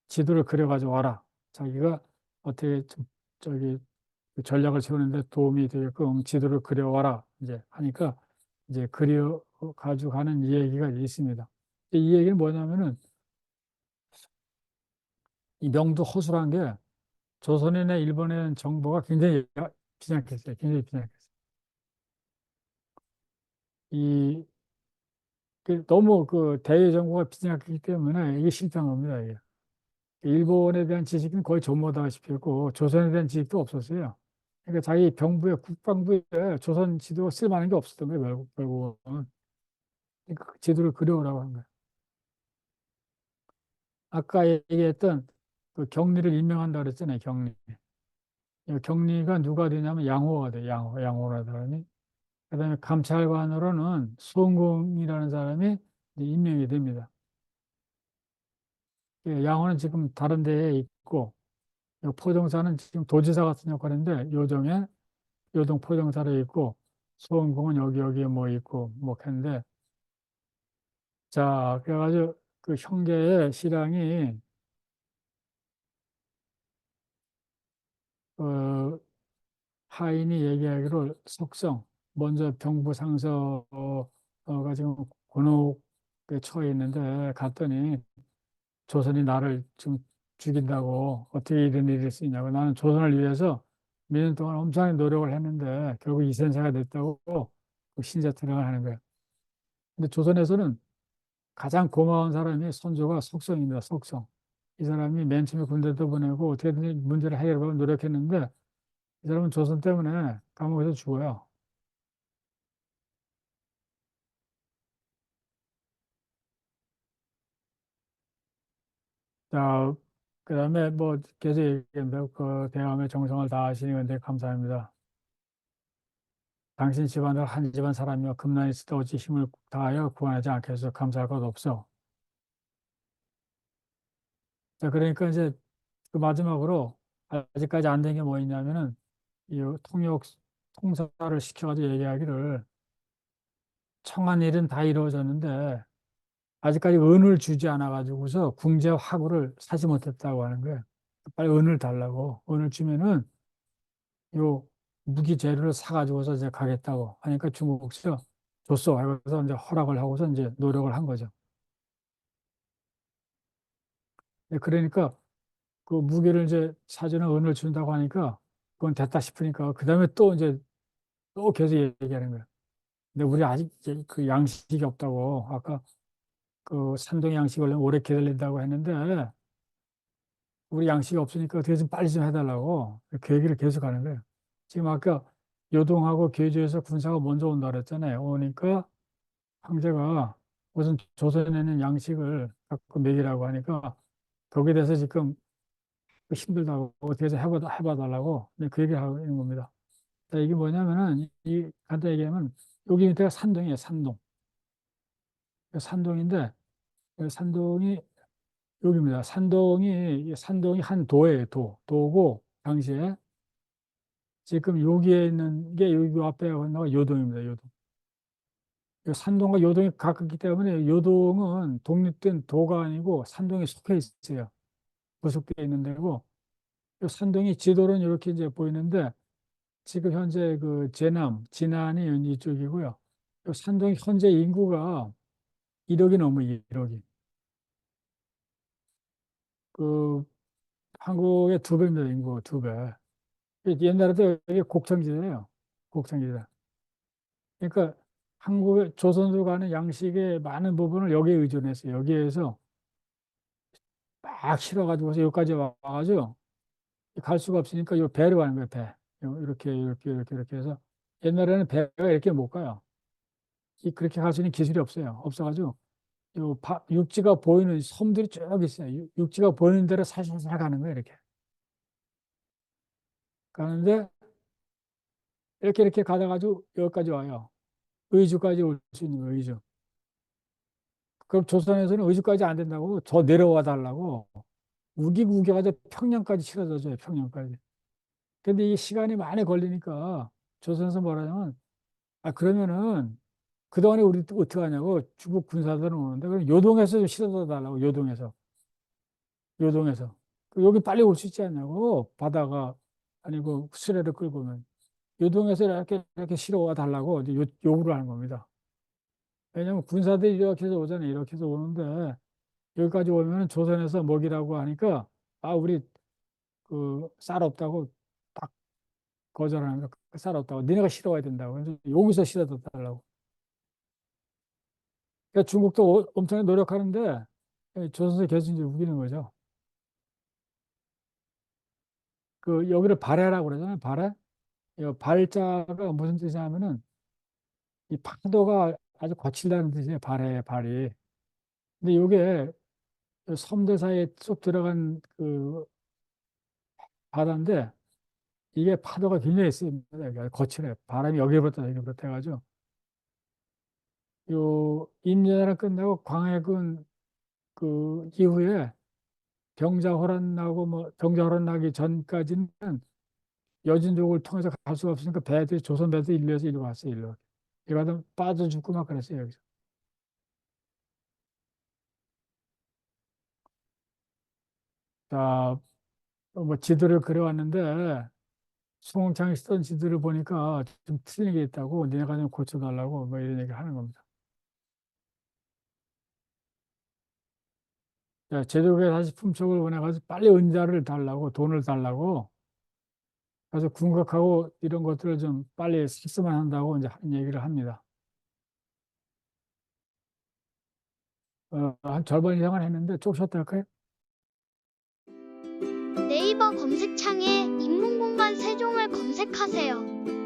지도를 그려가지고 와라. 자기가 어떻게 저기 그 전략을 세우는데 도움이 되게끔 지도를 그려와라. 이제 하니까 이제 그려 가지고 가는 이 얘기가 있습니다. 이 얘기는 뭐냐면은 이 명도 허술한 게 조선이나 일본의 정보가 굉장히 빈약했어요. 굉장히 빈약했어요. 이 너무 그 대외 정보가 빈약하기 때문에 이게 실패한 겁니다. 이게. 일본에 대한 지식은 거의 전무하다시피 했고 조선에 대한 지식도 없었어요. 그러니까 자기 병부에 국방부에 조선 지도가 쓸만한 게 없었던 거예요. 결국은. 그러니까 그 지도를 그려오라고 한 거예요. 아까 얘기했던 그 격리를 임명한다 그랬잖아요. 격리. 이 격리가 누가 되냐면 양호가 돼. 양호라는 사람이. 그다음에 감찰관으로는 수원공이라는 사람이 이제 임명이 됩니다. 양호는 지금 다른 데에 있고 포정사는 지금 도지사 같은 역할인데 요정에 요동 포정사로 있고 수원공은 여기에 뭐 있고 뭐 했는데 자 그래가지고 그 형제의 실랑이 어, 하인이 얘기하기로 석성 먼저 병부 상서가 지금 곤혹에 처해 있는데 갔더니 조선이 나를 지금 죽인다고 어떻게 이런 일이 있을 수 있냐고 나는 조선을 위해서 몇 년 동안 엄청난 노력을 했는데 결국 이센사가 됐다고 그 신세타령을 하는 거예요. 근데 조선에서는 가장 고마운 사람이 선조가 석성입니다. 석성. 이 사람이 맨 처음에 군대도 보내고 어떻게든 문제를 해결하려고 노력했는데 이 사람은 조선 때문에 감옥에서 죽어요. 자, 그다음에 뭐 계속 얘기했는데 그 대함의 정성을 다하시는 건데 감사합니다. 당신 집안을 한 집안 사람이여 금난이 있을 때 어찌 힘을 다하여 구원하지 않겠어 감사할 것 없어. 자, 그러니까 이제 그 마지막으로 아직까지 안 된 게 뭐 있냐면은 이 통역 통사를 시켜가지고 얘기하기를 청한 일은 다 이루어졌는데 아직까지 은을 주지 않아 가지고서 궁제 화구를 사지 못했다고 하는 거예요. 빨리 은을 달라고 은을 주면은 요 무기 재료를 사가지고서 이제 가겠다고 하니까 중국에서 줬어. 그래서 이제 허락을 하고서 이제 노력을 한 거죠. 그러니까 그 무기를 이제 사주는 은을 준다고 하니까 그건 됐다 싶으니까 그 다음에 또 이제 또 계속 얘기하는 거예요. 근데 우리 아직 이제 그 양식이 없다고 아까 그 산동 양식을 오래 기다린다고 했는데 우리 양식이 없으니까 어떻게 좀 빨리 좀 해달라고 그 얘기를 계속 하는 거예요. 지금 아까 요동하고 괴주에서 군사가 먼저 온다 그랬잖아요. 오니까 황제가 무슨 조선에 있는 양식을 갖고 먹이라고 하니까 거기에 대해서 지금 힘들다고 어떻게 해서 해봐 달라고 그 얘기를 하고 있는 겁니다. 자, 이게 뭐냐면은 이 간단히 얘기하면 여기 밑에가 산동이에요. 산동. 산동인데 산동이 여기입니다. 산동이 한 도예요. 도고 당시에 지금 여기에 있는 게 여기 앞에 건너가 요동입니다. 요동. 이 산동과 요동이 가깝기 때문에 요동은 독립된 도가 아니고 산동에 속해 있어요. 부속되어 있는 데고, 요 산동이 지도로는 이렇게 이제 보이는데, 지금 현재 그 제남, 진안이 이쪽이고요. 요 산동이 현재 인구가 1억이 넘어 1억이. 그 한국의 2배입니다, 인구 2배. 옛날에도 여기 곡창지대예요. 곡창지대. 그러니까 한국의 조선으로 가는 양식의 많은 부분을 여기에 의존했어요. 여기에서 막 실어가지고서 여기까지 와가지고 갈 수가 없으니까 요 배로 가는 거예요, 배. 이렇게 해서 옛날에는 배가 이렇게 못 가요. 그렇게 갈 수 있는 기술이 없어요. 없어가지고 육지가 보이는 섬들이 쭉 있어요. 육지가 보이는 대로 살살살 가는 거예요, 이렇게. 가는데 이렇게 가다가지고 여기까지 와요. 의주까지 올 수 있는 거예요, 의주. 그럼 조선에서는 의주까지 안 된다고 더 내려와 달라고 우기가지고 평양까지 치러져줘요, 평양까지. 근데 이 시간이 많이 걸리니까 조선에서 뭐라냐면, 아, 그러면은 그동안에 우리 어떻게 하냐고 중국 군사들은 오는데, 그럼 요동에서 좀 실어다 달라고, 요동에서. 요동에서. 여기 빨리 올 수 있지 않냐고, 바다가 아니고 수레를 끌고 오면. 요동에서 이렇게 실어와 달라고 이제 요구를 하는 겁니다. 왜냐면 군사들이 이렇게 해서 오잖아요. 이렇게 해서 오는데, 여기까지 오면 조선에서 먹이라고 하니까, 아, 우리 쌀 없다고 딱 거절하는 거, 쌀 없다고. 니네가 실어와야 된다고. 그래서 여기서 실어다 달라고. 그러니까 중국도 엄청 노력하는데, 조선에서 계속 이제 우기는 거죠. 여기를 발해라고 그러잖아요. 발해. 이 발자가 무슨 뜻이냐면은, 이 파도가 아주 거칠다는 뜻이에요. 발해, 발이. 근데 이게 섬들 사이에 쏙 들어간 바다인데, 이게 파도가 굉장히 셉니다. 거칠어요. 바람이 여기부터 여기부터 해가지고. 임진왜란 끝나고 광해군 이후에 병자호란 나고 뭐 병자호란 나기 전까지는 여진족을 통해서 갈 수가 없으니까 배들이 조선 배들이 일로에서 일로 왔어요. 일로. 이러다 빠져 죽고 막 그랬어요. 여기서. 자, 뭐 지도를 그려왔는데 송홍창이 쓰던 지도를 보니까 좀 틀린 게 있다고 니네가 좀 고쳐달라고 뭐 이런 얘기 하는 겁니다. 자, 제독에 다시 품촉을 보내가지고 빨리 은자를 달라고 돈을 달라고 그래서 군각하고 이런 것들을 좀 빨리 샀으면 한다고 이제 하는 얘기를 합니다. 한 절반 이상은 했는데 쭉 쉬었다 할까요? 네이버 검색창에 인문공간 세종을 검색하세요.